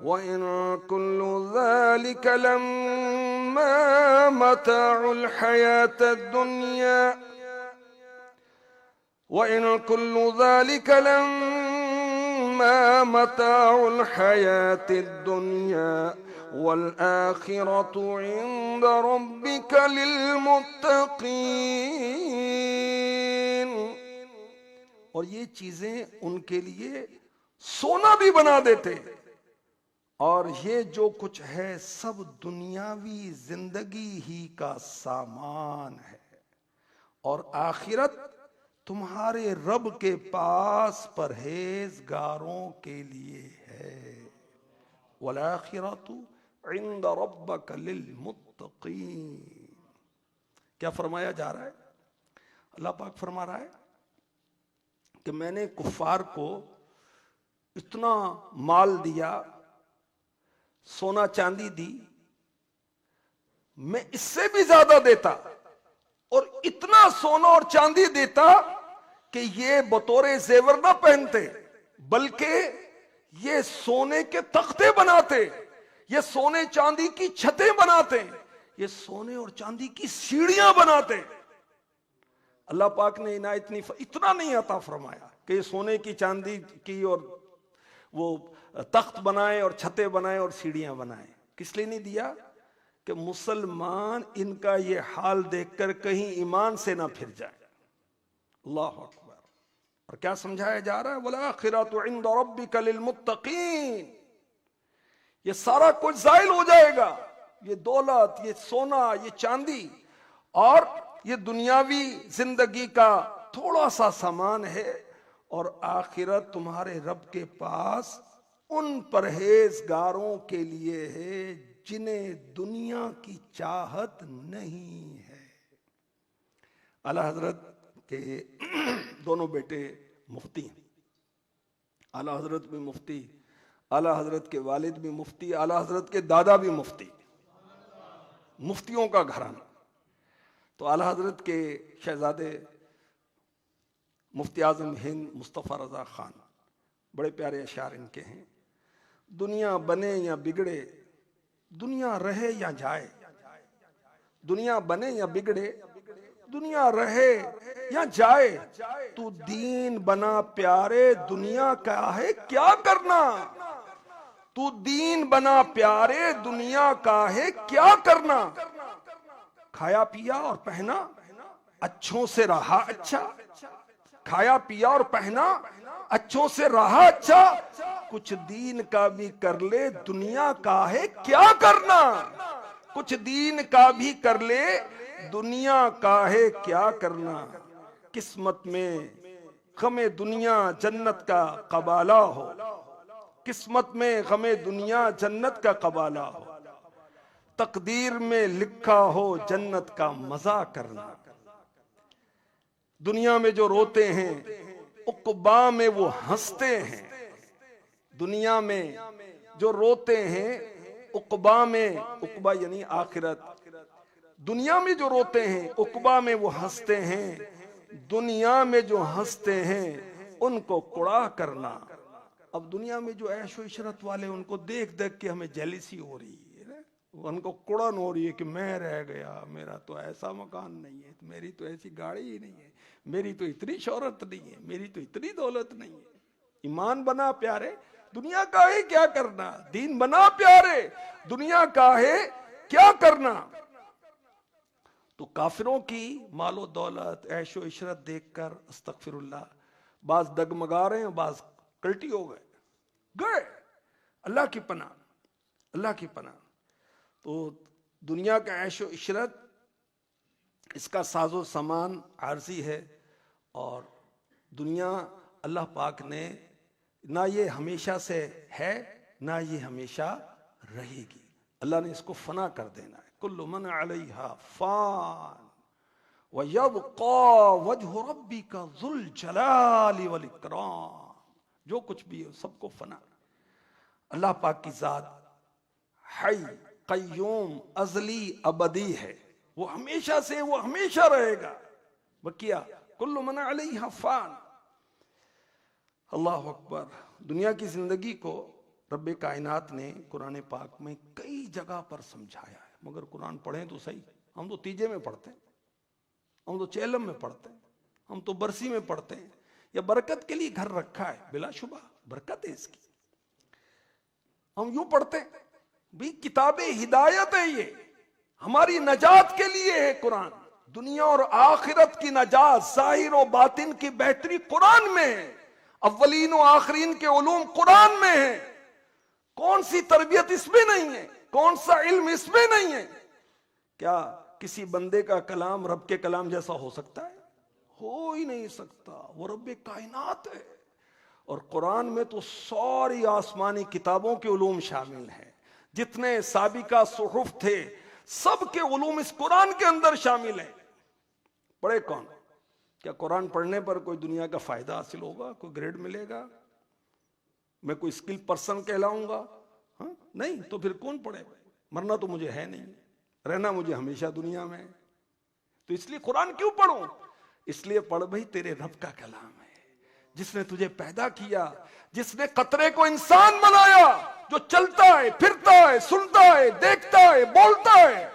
وَإِن كُلُّ ذَلِكَ لَمَّا مَتَاعُ الْحَيَاةِ الدُّنْيَا وَإِن كُلُّ ذَلِكَ لَمَّا متاع الحياة الدنيا والآخرة عند ربك للمتقين۔ اور یہ چیزیں ان کے لیے سونا بھی بنا دیتے، اور یہ جو کچھ ہے سب دنیاوی زندگی ہی کا سامان ہے، اور آخرت تمہارے رب کے پاس پرہیزگاروں کے لیے ہے۔ وَالْآخِرَةُ عِنْدَ رَبَّكَ لِلْمُتَّقِينَ۔ کیا فرمایا جا رہا ہے؟ اللہ پاک فرما رہا ہے کہ میں نے کفار کو اتنا مال دیا، سونا چاندی دی، میں اس سے بھی زیادہ دیتا، اور اتنا سونا اور چاندی دیتا کہ یہ بطور زیور نہ پہنتے بلکہ یہ سونے کے تختے بناتے، یہ سونے چاندی کی چھتیں بناتے، یہ سونے اور چاندی کی سیڑھیاں بناتے۔ اللہ پاک نے عنایت اتنا نہیں عطا فرمایا کہ یہ سونے کی چاندی کی اور وہ تخت بنائے اور چھتیں بنائے اور سیڑھیاں بنائے۔ کس لیے نہیں دیا؟ کہ مسلمان ان کا یہ حال دیکھ کر کہیں ایمان سے نہ پھر جائے۔ اللہ اکبر۔ اور کیا سمجھایا جا رہا ہے؟ وَالْآخِرَةُ عِنْدَ رَبِّكَ لِلْمُتَّقِينَ۔ یہ سارا کچھ زائل ہو جائے گا یہ دولت، یہ سونا، یہ چاندی اور یہ دنیاوی زندگی کا تھوڑا سا سامان ہے، اور آخرت تمہارے رب کے پاس ان پرہیزگاروں کے لیے ہے جنہیں دنیا کی چاہت نہیں ہے۔ اعلیٰ حضرت کے دونوں بیٹے مفتی ہیں، اعلیٰ حضرت بھی مفتی، اعلیٰ حضرت کے والد بھی مفتی، اعلیٰ حضرت کے دادا بھی مفتی، مفتیوں کا گھرانہ۔ تو اعلیٰ حضرت کے شہزادے مفتی اعظم ہند مصطفیٰ رضا خان، بڑے پیارے اشعار ان کے ہیں: دنیا بنے یا بگڑے، دنیا رہے یا جائے، دنیا بنے یا بگڑے، دنیا رہے یا جائے، تو دین بنا پیارے، دنیا کا ہے کیا کرنا، تو دین بنا پیارے، دنیا کا ہے کیا کرنا، کھایا پیا اور پہنا، اچھوں سے رہا اچھا، کھایا پیا اور پہنا، اچھوں سے رہا اچھا، کچھ دین کا بھی کر لے، دنیا کا ہے کیا کرنا، کچھ دین کا بھی کر لے، دنیا کا ہے کیا کرنا، قسمت میں غم دنیا جنت کا قبالہ ہو، قسمت میں غم دنیا جنت کا قبالہ ہو، تقدیر میں لکھا ہو جنت کا مزہ کرنا، دنیا میں جو روتے ہیں عقبا میں وہ ہنستے ہیں، دنیا میں جو روتے ہیں عقبا میں، عقبا یعنی آخرت، دنیا میں جو روتے ہیں عقبا میں وہ ہنستے ہیں، دنیا میں جو ہنستے ہیں ان کو کڑا کرنا۔ اب دنیا میں جو عیش و عشرت والے، ان کو دیکھ دیکھ کے ہمیں جیلسی ہو رہی ہے، ان کو کڑن ہو رہی ہے کہ میں رہ گیا، میرا تو ایسا مکان نہیں ہے، میری تو ایسی گاڑی ہی نہیں ہے، میری تو اتنی شہرت نہیں ہے، میری تو اتنی دولت نہیں ہے۔ ایمان بنا پیارے، دنیا کا ہے کیا کرنا، دین بنا پیارے، دنیا کا ہے کیا کرنا۔ تو کافروں کی مال و دولت، عیش و عشرت دیکھ کر استغفر اللہ، بعض ڈگمگا رہے ہیں، بعض کلٹی ہو گئے۔ اللہ کی پناہ، اللہ کی پناہ۔ تو دنیا کا عیش و عشرت، اس کا ساز و سامان عارضی ہے، اور دنیا اللہ پاک نے نہ یہ ہمیشہ سے ہے نہ یہ ہمیشہ رہے گی، اللہ نے اس کو فنا کر دینا ہے۔ کل من علیہا فان وَيَبْقَى وَجْهُ رَبِّكَ ذُو الْجَلَالِ وَالْإِكْرَامِ، جو کچھ بھی ہے سب کو فنا۔ اللہ پاک کی ذات حی قیوم ازلی ابدی ہے، وہ ہمیشہ سے، وہ ہمیشہ رہے گا۔ بقیہ کل من علیہا فان۔ اللہ اکبر۔ دنیا کی زندگی کو رب کائنات نے قرآن پاک میں کئی جگہ پر سمجھایا ہے، مگر قرآن پڑھیں تو صحیح، ہم تو تیجے میں پڑھتے ہیں، ہم تو چیلم میں پڑھتے ہیں، ہم تو برسی میں پڑھتے ہیں۔ یا برکت کے لیے گھر رکھا ہے، بلا شبہ برکت ہے اس کی، ہم یوں پڑھتے ہیں بھی کتاب ہدایت ہے، یہ ہماری نجات کے لیے ہے قرآن، دنیا اور آخرت کی نجات، ظاہر و باطن کی بہتری قرآن میں ہے، اولین و آخرین کے علوم قرآن میں ہے۔ کون سی تربیت اس میں نہیں ہے، کون سا علم اس میں نہیں ہے؟ کیا کسی بندے کا کلام رب کے کلام جیسا ہو سکتا ہے؟ ہو ہی نہیں سکتا، وہ رب کائنات ہے۔ اور قرآن میں تو ساری آسمانی کتابوں کے علوم شامل ہیں، جتنے سابقہ صحف تھے سب کے علوم اس قرآن کے اندر شامل ہیں۔ پڑھے کون؟ کیا قرآن پڑھنے پر کوئی دنیا کا فائدہ حاصل ہوگا، کوئی گریڈ ملے گا، میں کوئی اسکل پرسن کہلاؤں گا؟ ہاں نہیں، تو پھر کون پڑھے؟ مرنا تو مجھے ہے نہیں، رہنا مجھے ہمیشہ دنیا میں، تو اس لیے قرآن کیوں پڑھوں؟ اس لیے پڑھ بھائی، تیرے رب کا کلام ہے، جس نے تجھے پیدا کیا، جس نے قطرے کو انسان بنایا، جو چلتا ہے، پھرتا ہے، سنتا ہے، دیکھتا ہے، بولتا ہے۔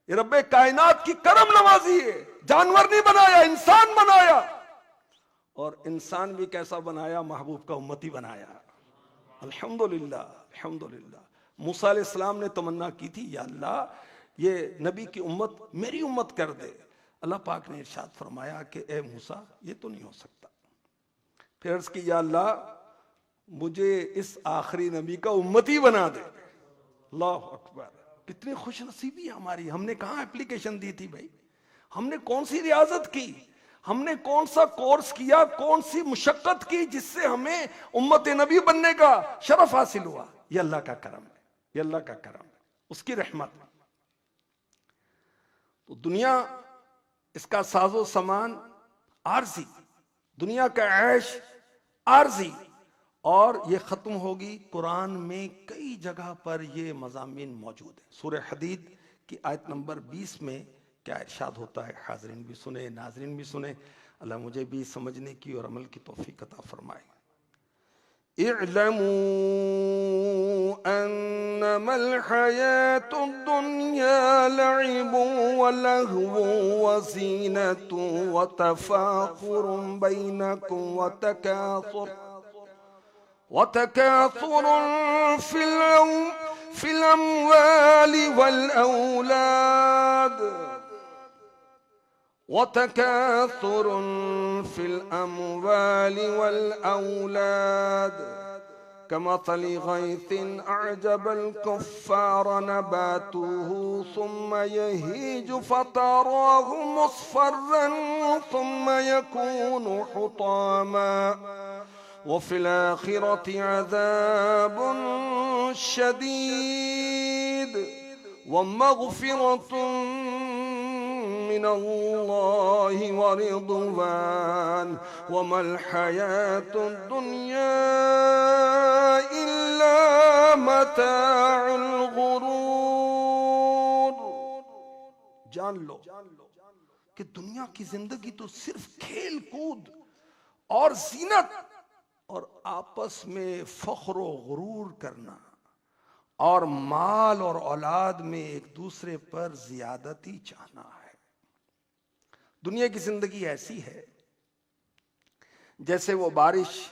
یہ رب کائنات کی کرم نوازی ہے، جانور نہیں بنایا، انسان بنایا، اور انسان بھی کیسا بنایا؟ محبوب کا امتی بنایا۔ الحمدللہ، الحمدللہ۔ موسیٰ علیہ السلام نے تمنا کی تھی، یا اللہ یہ نبی کی امت میری امت کر دے۔ اللہ پاک نے ارشاد فرمایا کہ اے موسیٰ یہ تو نہیں ہو سکتا۔ پھر عرض کی، یا اللہ مجھے اس آخری نبی کا امتی بنا دے۔ اللہ اکبر۔ کتنی خوش نصیبی ہے ہماری. ہم نے کہاں اپلیکیشن دی تھی بھائی؟ ہم نے کون سی ریاضت کی؟ ہم نے کون سا کورس کیا؟ کون سی مشقت کی جس سے ہمیں امت نبی بننے کا شرف حاصل ہوا؟ یہ اللہ کا کرم ہے، یہ اللہ کا کرم ہے، اس کی رحمت. تو دنیا، اس کا ساز و سامان عارضی، دنیا کا عیش عارضی، اور یہ ختم ہوگی. قرآن میں کئی جگہ پر یہ مضامین موجود ہیں. سورہ حدید کی آیت نمبر 20 میں کیا ارشاد ہوتا ہے؟ حاضرین بھی سنیں، ناظرین بھی سنیں. اللہ مجھے بھی سمجھنے کی اور عمل کی توفیق عطا فرمائے. اعلموا انما الحیاة الدنیا لعب ولہو وزینة وتفاخر بینکم وتکاثر في الأموال والأولاد وتكاثر في الأموال والأولاد كمثل غيث أعجب الكفار نباته ثم يهيج فتراه مصفرا ثم يكون حطاما وفي الآخرة عذاب شديد ومغفرة من الله ورضوان وما الحياة الدنيا إلا متاع الغرور. جان لو کہ دنیا کی زندگی تو صرف کھیل کود اور زینت اور آپس میں فخر و غرور کرنا اور مال اور اولاد میں ایک دوسرے پر زیادتی چاہنا ہے. دنیا کی زندگی ایسی ہے جیسے وہ بارش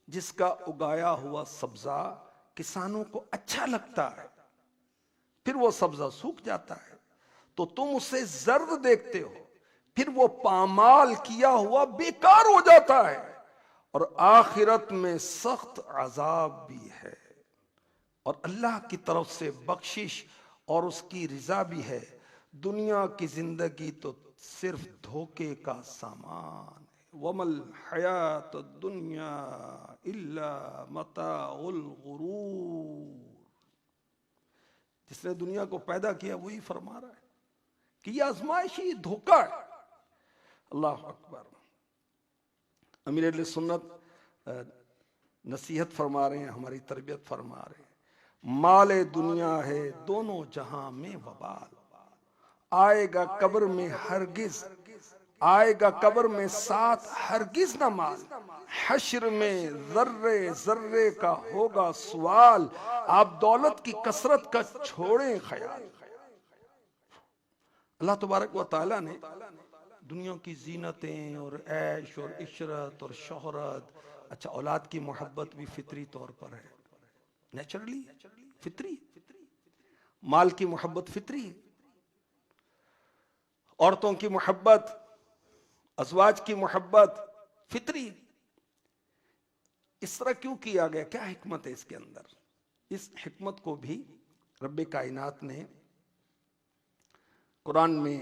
جس کا اگایا ہوا سبزہ کسانوں کو اچھا لگتا ہے، پھر وہ سبزہ سوکھ جاتا ہے تو تم اسے زرد دیکھتے ہو، پھر وہ پامال کیا ہوا بیکار ہو جاتا ہے، اور آخرت میں سخت عذاب بھی ہے، اور اللہ کی طرف سے بخشش اور اس کی رضا بھی ہے. دنیا کی زندگی تو صرف دھوکے کا سامان ہے. وَمَا الْحَيَاةُ الدُّنْيَا إِلَّا مَتَاعُ الْغُرُورِ. جس نے دنیا کو پیدا کیا وہی فرما رہا ہے کہ یہ آزمائش ہی دھوکہ ہے. اللہ اکبر. امیر اہل سنت نصیحت فرما رہے ہیں، ہماری تربیت فرما رہے ہیں. مال دنیا ہے دونوں جہاں میں وبال، آئے گا قبر میں ہرگز، آئے گا قبر میں ساتھ ہرگز نہ مال، حشر میں ذرے ذرے کا ہوگا سوال، آپ دولت کی کثرت کا چھوڑیں خیال. اللہ تبارک و تعالیٰ نے دنیا کی زینتیں اور عیش اور عشرت اور شہرت، اچھا اولاد کی محبت بھی فطری طور پر ہے، نیچرلی فطری. مال کی محبت فطری ہے، عورتوں کی محبت، ازواج کی محبت فطری. اس طرح کیوں کیا گیا؟ کیا حکمت ہے اس کے اندر؟ اس حکمت کو بھی رب کائنات نے قرآن میں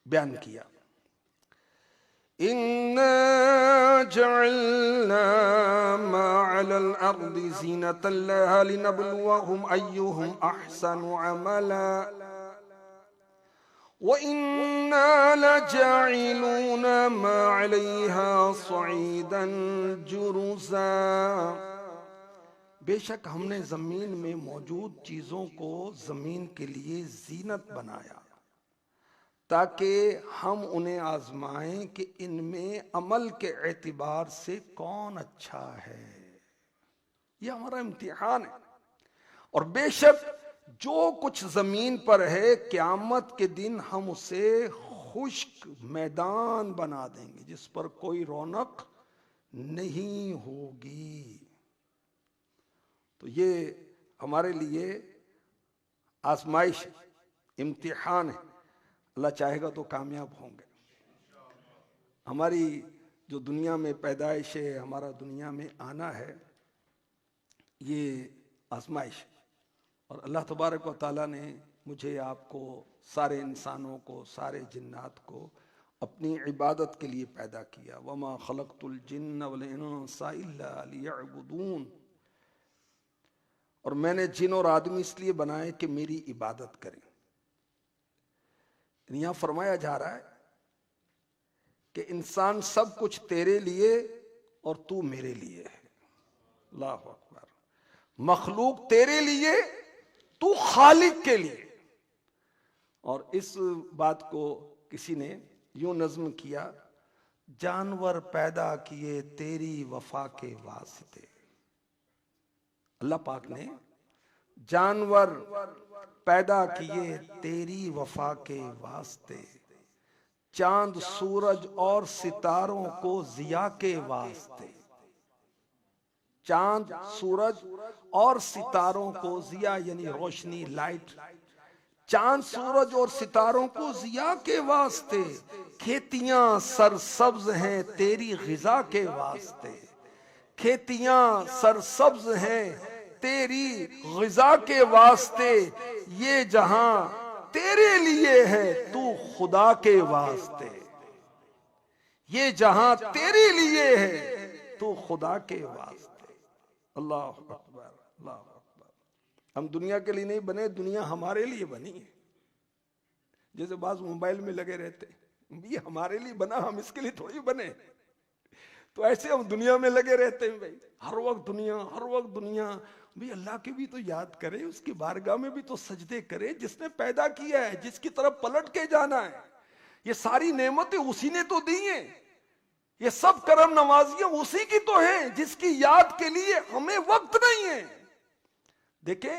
بیان کیا. إِنَّا جَعَلْنَا مَا عَلَى الْأَرْضِ زِينَةً لَهَا لِنَبْلُوَهُمْ أَيُّهُمْ أَحْسَنُ عَمَلًا وَإِنَّا لَجَاعِلُونَ مَا عَلَيْهَا صَعِيدًا جُرُزًا. بے شک ہم نے زمین میں موجود چیزوں کو زمین کے لیے زینت بنایا تاکہ ہم انہیں آزمائیں کہ ان میں عمل کے اعتبار سے کون اچھا ہے. یہ ہمارا امتحان ہے. اور بے شک جو کچھ زمین پر ہے قیامت کے دن ہم اسے خشک میدان بنا دیں گے جس پر کوئی رونق نہیں ہوگی. تو یہ ہمارے لیے آزمائش، امتحان ہے. اللہ چاہے گا تو کامیاب ہوں گے. ہماری جو دنیا میں پیدائش ہے، ہمارا دنیا میں آنا ہے، یہ آزمائش. اور اللہ تبارک و تعالیٰ نے مجھے آپ کو سارے انسانوں کو سارے جنات کو اپنی عبادت کے لیے پیدا کیا وما خلقت الجن والانس الا لیعبدون اور میں نے جن اور آدمی اس لیے بنائے کہ میری عبادت کریں یہاں فرمایا جا رہا ہے کہ انسان سب کچھ تیرے لیے اور تو میرے لیے ہے اللہ اکبر مخلوق تیرے لیے تو خالق کے لیے اور اس بات کو کسی نے یوں نظم کیا جانور پیدا کیے تیری وفا کے واسطے اللہ پاک نے جانور پیدا کیے تیری وفا کے واسطے چاند سورج اور ستاروں کو ضیاء کے واسطے چاند سورج اور ستاروں کو ضیاء یعنی روشنی لائٹ چاند سورج اور ستاروں کو ضیاء کے واسطے کھیتیاں سرسبز ہیں تیری غذا کے واسطے کھیتیاں سرسبز ہیں تیری غذا کے واسطے یہ جہاں تیرے لیے ہے تو خدا کے واسطے یہ جہاں تیرے لیے ہے تو خدا کے واسطے اللہ اکبر اللہ اکبر ہم دنیا کے لیے نہیں بنے دنیا ہمارے لیے بنی ہے جیسے بعض موبائل میں لگے رہتے یہ ہمارے لیے بنا ہم اس کے لیے تھوڑی بنے تو ایسے ہم دنیا میں لگے رہتے ہیں بھائی ہر وقت دنیا بھی اللہ کی بھی تو یاد کرے اس کی بارگاہ میں بھی تو سجدے کرے جس نے پیدا کیا ہے جس کی طرف پلٹ کے جانا ہے یہ ساری نعمتیں اسی نے تو دی ہیں یہ سب کرم نوازیاں اسی کی تو ہیں جس کی یاد کے لیے ہمیں وقت نہیں ہے دیکھیں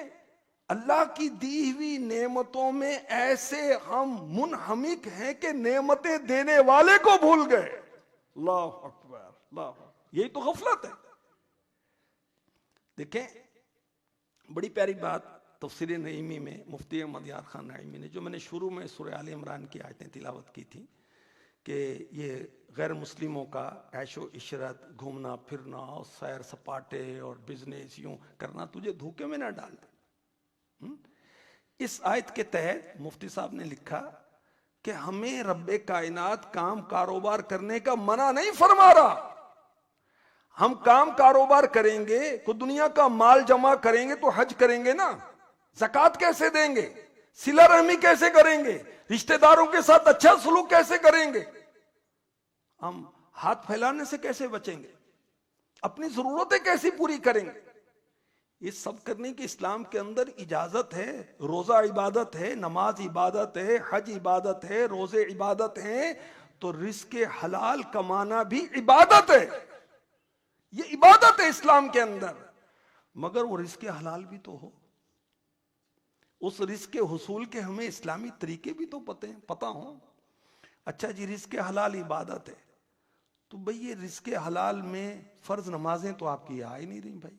اللہ کی دی ہوئی نعمتوں میں ایسے ہم منہمک ہیں کہ نعمتیں دینے والے کو بھول گئے اللہ اکبر اللہ یہی تو غفلت ہے دیکھیں بڑی پیاری بات تفسیر نعیمی میں مفتی احمد یار خان نعیمی نے جو میں نے شروع میں سورہ آل عمران کی آیتیں تلاوت کی تھی کہ یہ غیر مسلموں کا عیش و عشرت گھومنا پھرنا اور سیر سپاٹے اور بزنس یوں کرنا تجھے دھوکے میں نہ ڈال دے اس آیت کے تحت مفتی صاحب نے لکھا کہ ہمیں رب کائنات کام کاروبار کرنے کا منع نہیں فرما رہا ہم کام کاروبار کریں گے کو دنیا کا مال جمع کریں گے تو حج کریں گے نا زکوٰۃ کیسے دیں گے صلہ رحمی کیسے کریں گے رشتہ داروں کے ساتھ اچھا سلوک کیسے کریں گے ہم ہاتھ پھیلانے سے کیسے بچیں گے اپنی ضرورتیں کیسی پوری کریں گے یہ سب کرنے کی اسلام کے اندر اجازت ہے روزہ عبادت ہے نماز عبادت ہے حج عبادت ہے روزے عبادت ہیں تو رزق حلال کمانا بھی عبادت ہے یہ عبادت ہے اسلام کے اندر مگر وہ رزق حلال بھی تو ہو اس رزق حصول کے ہمیں اسلامی طریقے بھی تو پتہ ہوں اچھا جی رزق حلال عبادت ہے تو بھئی یہ رزق حلال میں فرض نمازیں تو آپ کی آ ہی نہیں رہی بھائی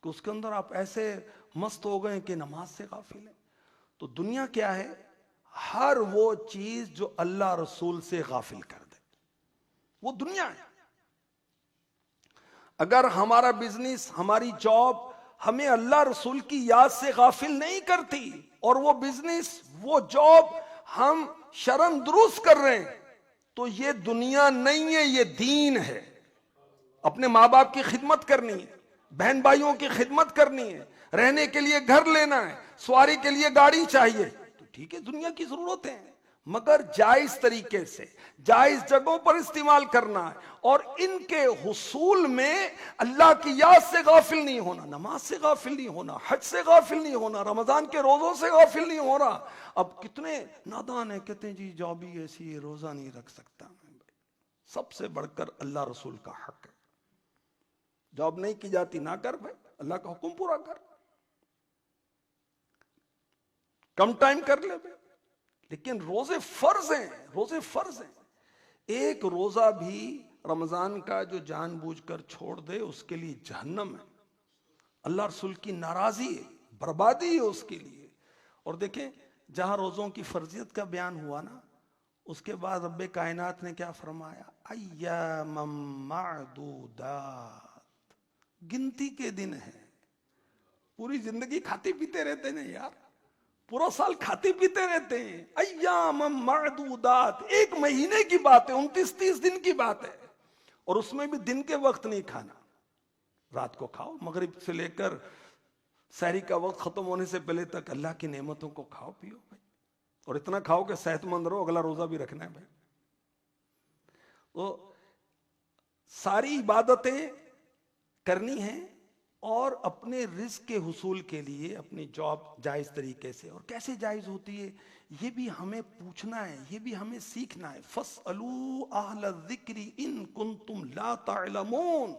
کہ اس کے اندر آپ ایسے مست ہو گئے کہ نماز سے غافل ہیں تو دنیا کیا ہے ہر وہ چیز جو اللہ رسول سے غافل کر دے وہ دنیا ہے اگر ہمارا بزنس ہماری جاب ہمیں اللہ رسول کی یاد سے غافل نہیں کرتی اور وہ بزنس وہ جاب ہم شرم درست کر رہے ہیں تو یہ دنیا نہیں ہے یہ دین ہے اپنے ماں باپ کی خدمت کرنی ہے بہن بھائیوں کی خدمت کرنی ہے رہنے کے لیے گھر لینا ہے سواری کے لیے گاڑی چاہیے تو ٹھیک ہے دنیا کی ضرورتیں ہیں مگر جائز طریقے سے جائز جگہوں پر استعمال کرنا ہے اور ان کے حصول میں اللہ کی یاد سے غافل نہیں ہونا نماز سے غافل نہیں ہونا حج سے غافل نہیں ہونا رمضان کے روزوں سے غافل نہیں ہونا اب کتنے نادان ہیں کہتے ہیں جی جاب ہی ایسی ہے روزہ نہیں رکھ سکتا سب سے بڑھ کر اللہ رسول کا حق ہے جاب نہیں کی جاتی نہ کر بھائی اللہ کا حکم پورا کر کم ٹائم کر لے بھائی لیکن روزے فرض ہیں ایک روزہ بھی رمضان کا جو جان بوجھ کر چھوڑ دے اس کے لیے جہنم ہے اللہ رسول کی ناراضی ہے بربادی ہے اس کے لیے اور دیکھیں جہاں روزوں کی فرضیت کا بیان ہوا نا اس کے بعد رب کائنات نے کیا فرمایا ایام معدودات گنتی کے دن ہیں پوری زندگی کھاتے پیتے رہتے ہیں یار، پورا سال کھاتے پیتے رہتے ہیں. ایام معدودات، ایک مہینے کی بات ہے، 29-30 دن کی بات ہے، اور اس میں بھی دن کے وقت نہیں کھانا. رات کو کھاؤ، مغرب سے لے کر سحری کا وقت ختم ہونے سے پہلے تک اللہ کی نعمتوں کو کھاؤ پیو بھائی، اور اتنا کھاؤ کہ صحت مند رہو، اگلا روزہ بھی رکھنا ہے بھائی. تو ساری عبادتیں کرنی ہیں، اور اپنے رزق کے حصول کے لیے اپنی جاب جائز طریقے سے، اور کیسے جائز ہوتی ہے یہ بھی ہمیں پوچھنا ہے، یہ بھی ہمیں سیکھنا ہے. فَاسْأَلُوا أَهْلَ الذِّكْرِ إِن كُنتُمْ لَا تَعْلَمُونَ.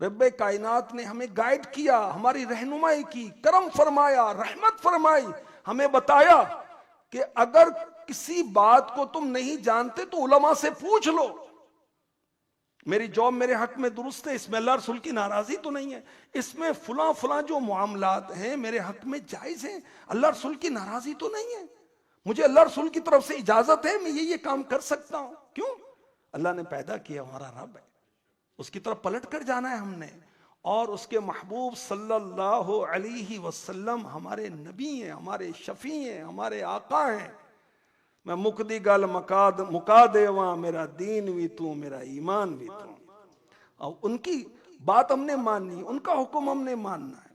رب کائنات نے ہمیں گائیڈ کیا، ہماری رہنمائی کی، کرم فرمایا، رحمت فرمائی، ہمیں بتایا کہ اگر کسی بات کو تم نہیں جانتے تو علماء سے پوچھ لو. میری جاب میرے حق میں درست ہے، اس میں اللہ رسول کی ناراضی تو نہیں ہے، اس میں فلاں فلاں جو معاملات ہیں میرے حق میں جائز ہیں، اللہ رسول کی ناراضی تو نہیں ہے، مجھے اللہ رسول کی طرف سے اجازت ہے، میں یہ کام کر سکتا ہوں. کیوں؟ اللہ نے پیدا کیا، ہمارا رب ہے، اس کی طرف پلٹ کر جانا ہے ہم نے. اور اس کے محبوب صلی اللہ علیہ وسلم ہمارے نبی ہیں، ہمارے شفیع ہیں، ہمارے آقا ہیں. میں مکدی گل مکا دیواں، میرا دین بھی تو، میرا ایمان بھی تو. اور ان کی بات ہم نے ماننی، ان کا حکم ہم نے ماننا ہے.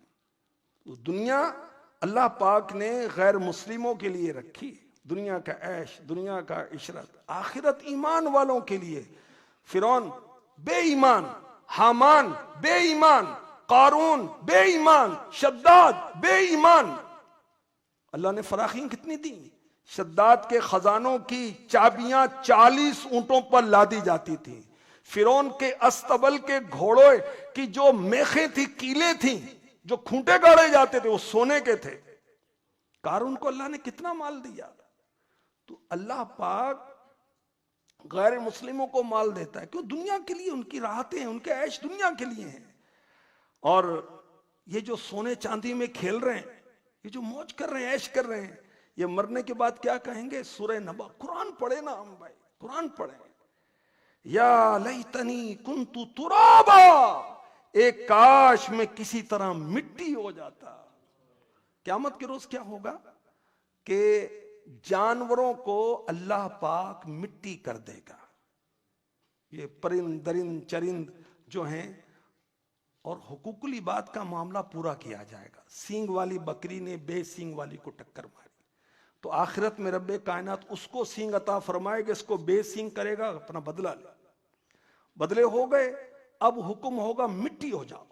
تو دنیا اللہ پاک نے غیر مسلموں کے لیے رکھی، دنیا کا عیش، دنیا کا عشرت. آخرت ایمان والوں کے لیے. فرعون بے ایمان، حامان بے ایمان، قارون بے ایمان، شداد بے ایمان. اللہ نے فراخیں کتنی دی؟ شداد کے خزانوں کی چابیاں 40 اونٹوں پر لادی جاتی تھی. فرعون کے استبل کے گھوڑوں کی جو میخیں تھی، کیلیں تھیں، جو کھونٹے گاڑے جاتے تھے، وہ سونے کے تھے. قارون کو اللہ نے کتنا مال دیا. تو اللہ پاک غیر مسلموں کو مال دیتا ہے. کیوں؟ دنیا کے لیے، ان کی راحتیں ہیں، ان کے عیش دنیا کے لیے ہیں. اور یہ جو سونے چاندی میں کھیل رہے ہیں، یہ جو موج کر رہے ہیں، عیش کر رہے ہیں، یہ مرنے کے بعد کیا کہیں گے؟ سورہ نبا. قرآن پڑھے نا ہم بھائی، قرآن پڑھیں. یا لیتنی کنت ترابا، ایک کاش میں کسی طرح مٹی ہو جاتا. قیامت کے روز کیا ہوگا کہ جانوروں کو اللہ پاک مٹی کر دے گا. یہ پرند درند چرند جو ہیں، اور حقوق العباد کا معاملہ پورا کیا جائے گا. سینگ والی بکری نے بے سینگ والی کو ٹکر ماری، تو آخرت میں رب کائنات اس کو سینگ عطا فرمائے گا، اس کو بے سینگ کرے گا، اپنا بدلہ لے. بدلے ہو گئے، اب حکم ہوگا مٹی ہو جاؤ.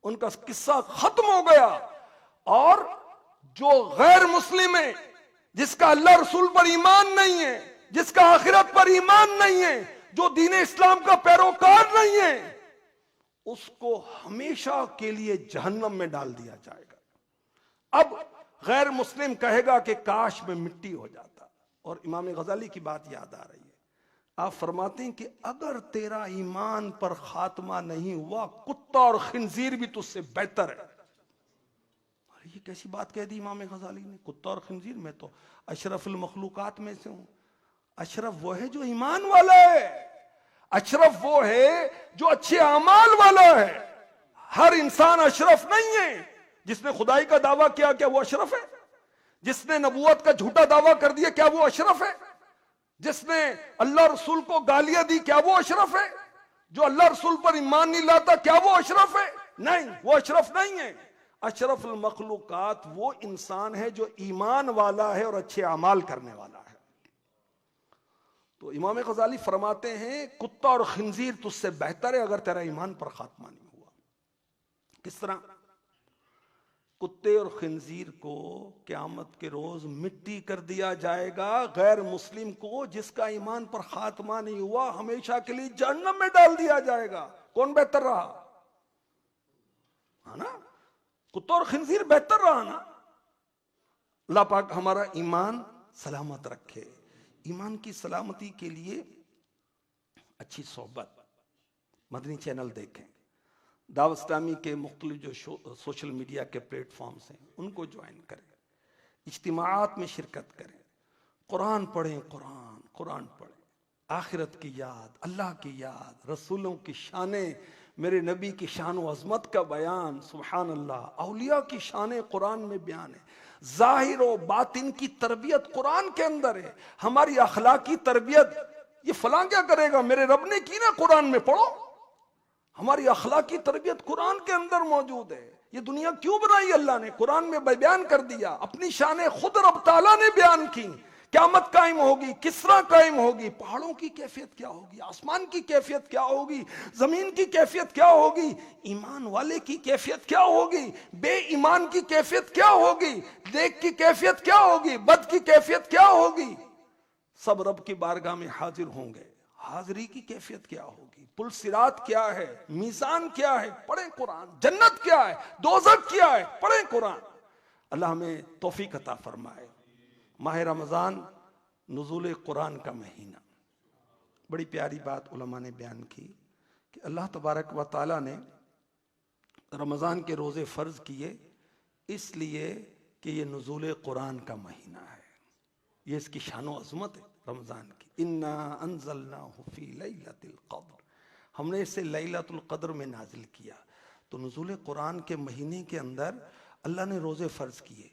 ان کا قصہ ختم ہو گیا. اور جو غیر مسلم ہے، جس کا اللہ رسول پر ایمان نہیں ہے، جس کا آخرت پر ایمان نہیں ہے، جو دین اسلام کا پیروکار نہیں ہے، اس کو ہمیشہ کے لیے جہنم میں ڈال دیا جائے گا. اب غیر مسلم کہے گا کہ کاش میں مٹی ہو جاتا. اور امام غزالی کی بات یاد آ رہی ہے، آپ فرماتے ہیں کہ اگر تیرا ایمان پر خاتمہ نہیں ہوا، کتا اور خنزیر بھی تجھ سے بہتر ہے. یہ کیسی بات کہہ دی امام غزالی نے؟ کتا اور خنزیر؟ میں تو اشرف المخلوقات میں سے ہوں. اشرف وہ ہے جو ایمان والا ہے، اشرف وہ ہے جو اچھے اعمال والا ہے. ہر انسان اشرف نہیں ہے. جس نے خدائی کا دعویٰ کیا، کیا وہ اشرف ہے؟ جس نے نبوت کا جھوٹا دعویٰ کر دیا، کیا وہ اشرف ہے؟ جس نے اللہ رسول کو گالیاں دی، کیا وہ اشرف ہے؟ جو اللہ رسول پر ایمان نہیں لاتا، کیا وہ اشرف ہے؟ نہیں، وہ اشرف نہیں ہے. اشرف المخلوقات وہ انسان ہے جو ایمان والا ہے اور اچھے اعمال کرنے والا ہے. تو امام غزالی فرماتے ہیں کتا اور خنزیر تجھ سے بہتر ہے اگر تیرا ایمان پر خاتمہ نہیں ہوا. کس طرح؟ کتے اور خنزیر کو قیامت کے روز مٹی کر دیا جائے گا. غیر مسلم کو جس کا ایمان پر خاتمہ نہیں ہوا ہمیشہ کے لیے جہنم میں ڈال دیا جائے گا. کون بہتر رہا؟ ہے نا؟ کتا اور خنزیر بہتر رہا نا. اللہ پاک ہمارا ایمان سلامت رکھے. ایمان کی سلامتی کے لیے اچھی صحبت. مدنی چینل دیکھیں، دعوت اسلامی کے مختلف جو سوشل میڈیا کے پلیٹ فارمز ہیں ان کو جوائن کریں، اجتماعات میں شرکت کریں، قرآن پڑھیں، قرآن پڑھیں. آخرت کی یاد، اللہ کی یاد، رسولوں کی شانیں میرے نبی کی شان و عظمت کا بیان، سبحان اللہ، اولیاء کی شان قرآن میں بیان ہے، ظاہر و باطن کی تربیت قرآن کے اندر ہے، ہماری اخلاقی تربیت یہ فلاں کیا کرے گا، میرے رب نے کی نا قرآن میں، پڑھو۔ ہماری اخلاقی تربیت قرآن کے اندر موجود ہے۔ یہ دنیا کیوں بنائی اللہ نے؟ قرآن میں بیان کر دیا، اپنی شان خود رب تعالیٰ نے بیان کی۔ قیامت قائم ہوگی، کس طرح قائم ہوگی، پہاڑوں کی کیفیت کیا ہوگی، آسمان کی کیفیت کیا ہوگی، زمین کی کیفیت کیا ہوگی، ایمان والے کی کیفیت کیا ہوگی، بے ایمان کی کیفیت کیا ہوگی، نیک کی کیفیت کیا ہوگی، بد کی کیفیت کیا ہوگی، سب رب کی بارگاہ میں حاضر ہوں گے۔ حاضری کی کیفیت کیا ہوگی، پل صراط کیا ہے، میزان کیا ہے، پڑھیں قرآن، جنت کیا ہے، دوزخ کیا ہے، پڑھیں قرآن۔ اللہ ہمیں توفیق عطا فرمائے۔ ماہ رمضان نزول قرآن کا مہینہ، بڑی پیاری بات علماء نے بیان کی کہ اللہ تبارک و تعالیٰ نے رمضان کے روزے فرض کیے اس لیے کہ یہ نزول قرآن کا مہینہ ہے، یہ اس کی شان و عظمت ہے رمضان کی۔ انا انزلناہ فی لیلۃ القدر، ہم نے اسے لیلۃ القدر میں نازل کیا۔ تو نزول قرآن کے مہینے کے اندر اللہ نے روزے فرض کیے،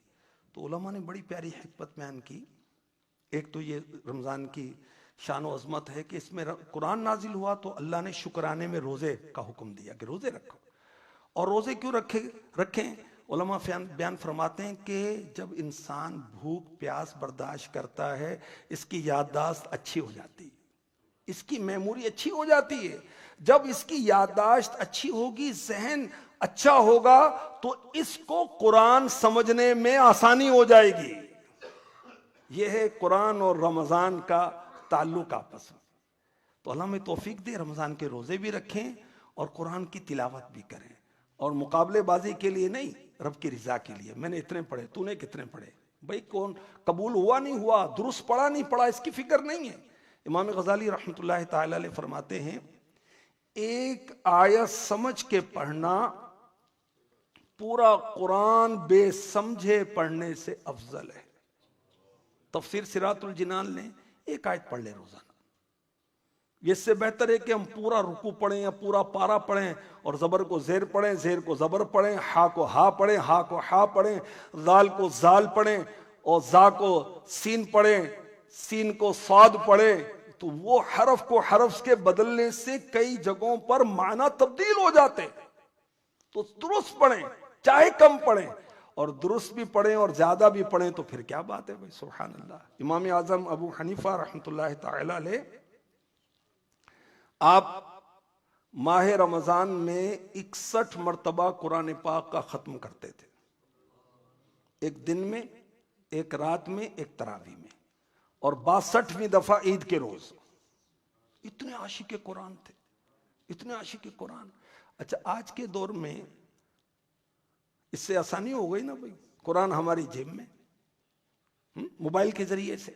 تو علماء نے بڑی پیاری حکمت بیان کی۔ ایک تو یہ رمضان کی شان و عظمت ہے کہ اس میں قرآن نازل ہوا تو اللہ نے شکرانے میں روزے کا حکم دیا کہ روزے رکھو۔ اور روزے کیوں رکھیں؟ علماء بیان فرماتے ہیں کہ جب انسان بھوک پیاس برداشت کرتا ہے اس کی یادداشت اچھی ہو جاتی ہے، اس کی میموری اچھی ہو جاتی ہے۔ جب اس کی یادداشت اچھی ہوگی، ذہن اچھا ہوگا، تو اس کو قرآن سمجھنے میں آسانی ہو جائے گی۔ یہ ہے قرآن اور رمضان کا تعلق آپس میں۔ تو اللہ ہمیں توفیق دے، رمضان کے روزے بھی رکھیں اور قرآن کی تلاوت بھی کریں، اور مقابلے بازی کے لیے نہیں، رب کی رضا کے لیے۔ میں نے اتنے پڑھے، تو نے کتنے پڑھے، بھئی کون قبول ہوا نہیں ہوا، درست پڑھا نہیں پڑھا، اس کی فکر نہیں ہے۔ امام غزالی رحمۃ اللہ تعالی علیہ فرماتے ہیں ایک آیت سمجھ کے پڑھنا پورا قرآن بے سمجھے پڑھنے سے افضل ہے۔ تفسیر صراط الجنان نے ایک آیت پڑھ لے روزانہ، یہ اس سے بہتر ہے کہ ہم پورا رکوع پڑھیں یا پورا پارا پڑھیں اور زبر کو زیر پڑھیں، زیر کو زبر پڑھیں، ہا کو ہا پڑھیں، ہا کو ہا پڑھیں، ذال کو زال پڑھیں اور زا کو سین پڑھیں، سین کو صاد پڑھیں۔ تو وہ حرف کو حرف کے بدلنے سے کئی جگہوں پر معنی تبدیل ہو جاتے، تو درست پڑھیں، چاہے کم پڑھیں، اور درست بھی پڑھیں اور زیادہ بھی پڑھیں تو پھر کیا بات ہے بھائی، سبحان اللہ۔ امام اعظم ابو حنیفہ رحمۃ اللہ تعالی علیہ آپ ماہ رمضان میں 61 مرتبہ قرآن پاک کا ختم کرتے تھے، ایک دن میں، ایک رات میں، ایک تراویح میں، اور 62ویں دفعہ عید کے روز۔ اتنے عاشق قرآن تھے، اتنے عاشق قرآن۔ اچھا آج کے دور میں اس سے آسانی ہو گئی نا بھائی، قرآن ہماری جیب میں، موبائل کے ذریعے سے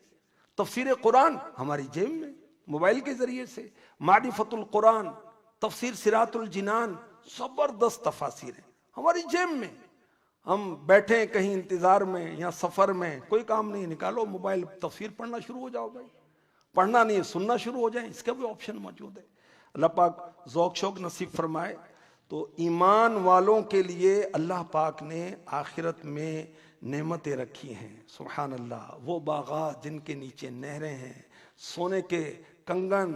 تفسیر قرآن ہماری جیب میں، موبائل کے ذریعے سے معرفت القرآن، تفسیر صراط الجنان، زبردست تفاسیر ہیں ہماری جیب میں۔ ہم بیٹھے ہیں کہیں انتظار میں یا سفر میں، کوئی کام نہیں، نکالو موبائل، تفسیر پڑھنا شروع ہو جاؤ بھائی، پڑھنا نہیں سننا شروع ہو جائیں، اس کا بھی آپشن موجود ہے۔ اللہ پاک ذوق شوق نصیب فرمائے۔ تو ایمان والوں کے لیے اللہ پاک نے آخرت میں نعمتیں رکھی ہیں، سبحان اللہ۔ وہ باغات جن کے نیچے نہریں ہیں، سونے کے کنگن،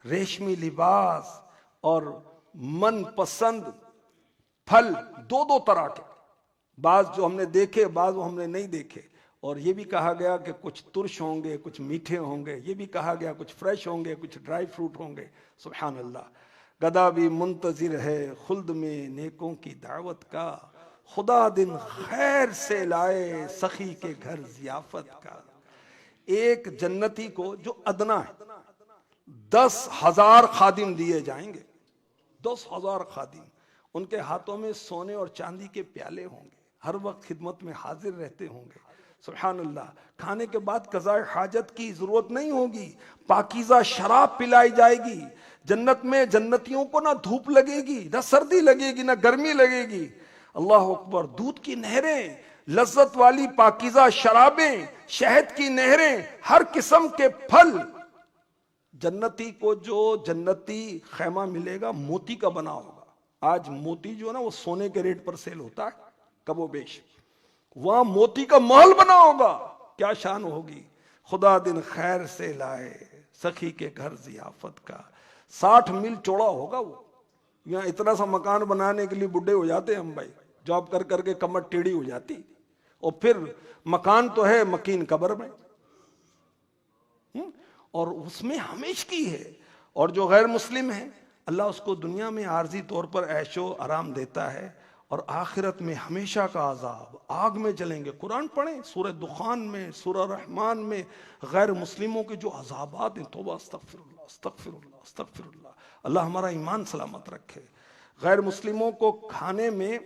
ریشمی لباس اور من پسند پھل، دو طرح کے، بعض جو ہم نے دیکھے، بعض ہم نے نہیں دیکھے۔ اور یہ بھی کہا گیا کہ کچھ ترش ہوں گے، کچھ میٹھے ہوں گے، یہ بھی کہا گیا کچھ فریش ہوں گے، کچھ ڈرائی فروٹ ہوں گے، سبحان اللہ۔ گدا بھی منتظر ہے خلد میں نیکوں کی دعوت کا، خدا دن خیر سے لائے سخی کے گھر ضیافت کا۔ ایک جنتی کو جو ادنا ہے 10,000 خادم دیے جائیں گے، 10,000 خادم، ان کے ہاتھوں میں سونے اور چاندی کے پیالے ہوں گے، ہر وقت خدمت میں حاضر رہتے ہوں گے، سبحان اللہ۔ کھانے کے بعد قضاء حاجت کی ضرورت نہیں ہوگی، پاکیزہ شراب پلائی جائے گی۔ جنت میں جنتیوں کو نہ دھوپ لگے گی، نہ سردی لگے گی، نہ گرمی لگے گی۔ اللہ اکبر۔ دودھ کی نہریں، لذت والی پاکیزہ شرابیں، شہد کی نہریں، ہر قسم کے پھل۔ جنتی کو جو جنتی خیمہ ملے گا موتی کا بنا ہوگا، آج موتی جو ہے نا وہ سونے کے ریٹ پر سیل ہوتا ہے کم و بیش. وہاں موتی کا محل بنا ہوگا, کیا شان ہوگی. خدا دن خیر سے لائے سخی کے گھر ضیافت کا. 60 میل چوڑا ہوگا وہ. یہاں اتنا سا مکان بنانے کے لیے بڈھے ہو جاتے ہم بھائی, جاب کر کر کے کمر ٹیڑھی ہو جاتی, اور پھر مکان تو ہے مکین قبر میں, اور اس میں ہمیشگی ہے. اور جو غیر مسلم ہے اللہ اس کو دنیا میں عارضی طور پر عیش و آرام دیتا ہے, اور آخرت میں ہمیشہ کا عذاب, آگ میں جلیں گے. قرآن پڑھیں سورہ دخان میں, سورہ رحمان میں غیر مسلموں کے جو عذابات ہیں. توبہ استغفر اللہ استغفر اللہ استغفر اللہ. اللہ ہمارا ایمان سلامت رکھے. غیر مسلموں کو کھانے میں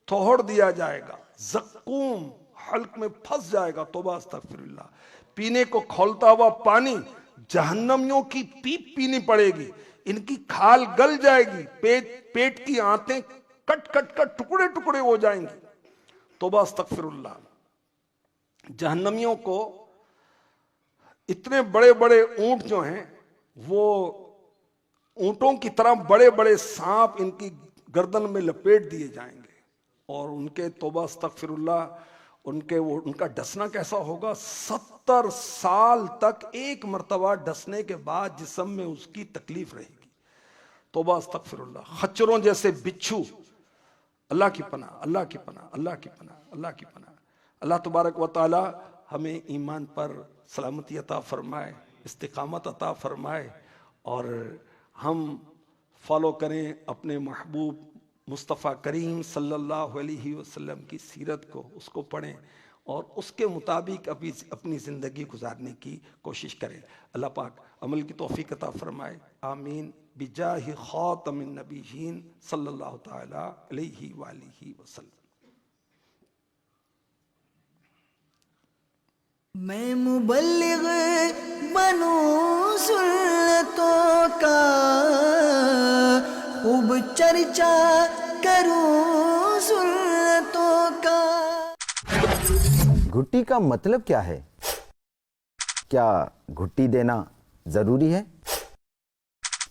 توڑ دیا جائے گا, زقوم حلق میں پھنس جائے گا. توبہ استغفر اللہ. پینے کو کھولتا ہوا پانی جہنمیوں کی پیپ پینی پڑے گی, ان کی کھال گل جائے گی, پیٹ کی آنتیں کٹ کٹ کٹ ٹکڑے ٹکڑے ہو جائیں گی. توبہ استغفر اللہ. جہنمیوں کو اتنے بڑے بڑے اونٹ جو ہیں وہ اونٹوں کی طرح بڑے بڑے سانپ ان کی گردن میں لپیٹ دیے جائیں گے, اور ان کے توبہ استغفر اللہ ان کا ڈسنا کیسا ہوگا. 70 سال تک ایک مرتبہ ڈسنے کے بعد جسم میں اس کی تکلیف رہے گی. توبہ استغفر اللہ. خچروں جیسے بچھو. اللہ کی پناہ اللہ کی پناہ اللہ کی پناہ اللہ کی پناہ. اللہ تبارک و تعالی ہمیں ایمان پر سلامتی عطا فرمائے, استقامت عطا فرمائے, اور ہم فالو کریں اپنے محبوب مصطفیٰ کریم صلی اللہ علیہ وسلم کی سیرت کو, اس کو پڑھیں اور اس کے مطابق اپنی زندگی گزارنے کی کوشش کریں. اللہ پاک عمل کی توفیق عطا فرمائے. آمین بجاہ خاتم النبیین صلی اللہ تعالی علیہ وآلہ وسلم. میں مبلغ بنوں سنتوں کا, خوب چرچا کروں سنتوں کا. گھٹی کا مطلب کیا ہے؟ کیا گھٹی دینا ضروری ہے؟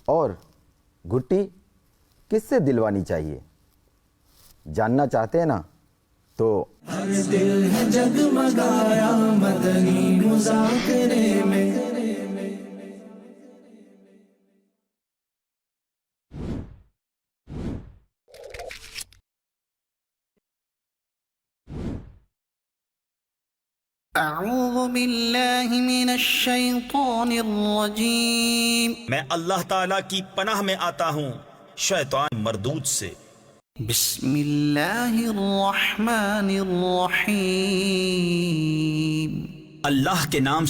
اور گھٹی کس سے دلوانی چاہیے؟ جاننا چاہتے ہیں نا تو دل ہے جگمگایا مدنی مذاکرے میں. اعوذ باللہ من الشیطان الرجیم. میں اللہ تعالیٰ کی پناہ میں آتا ہوں شیطان مردود سے. بسم اللہ الرحمن الرحیم. اللہ کے نام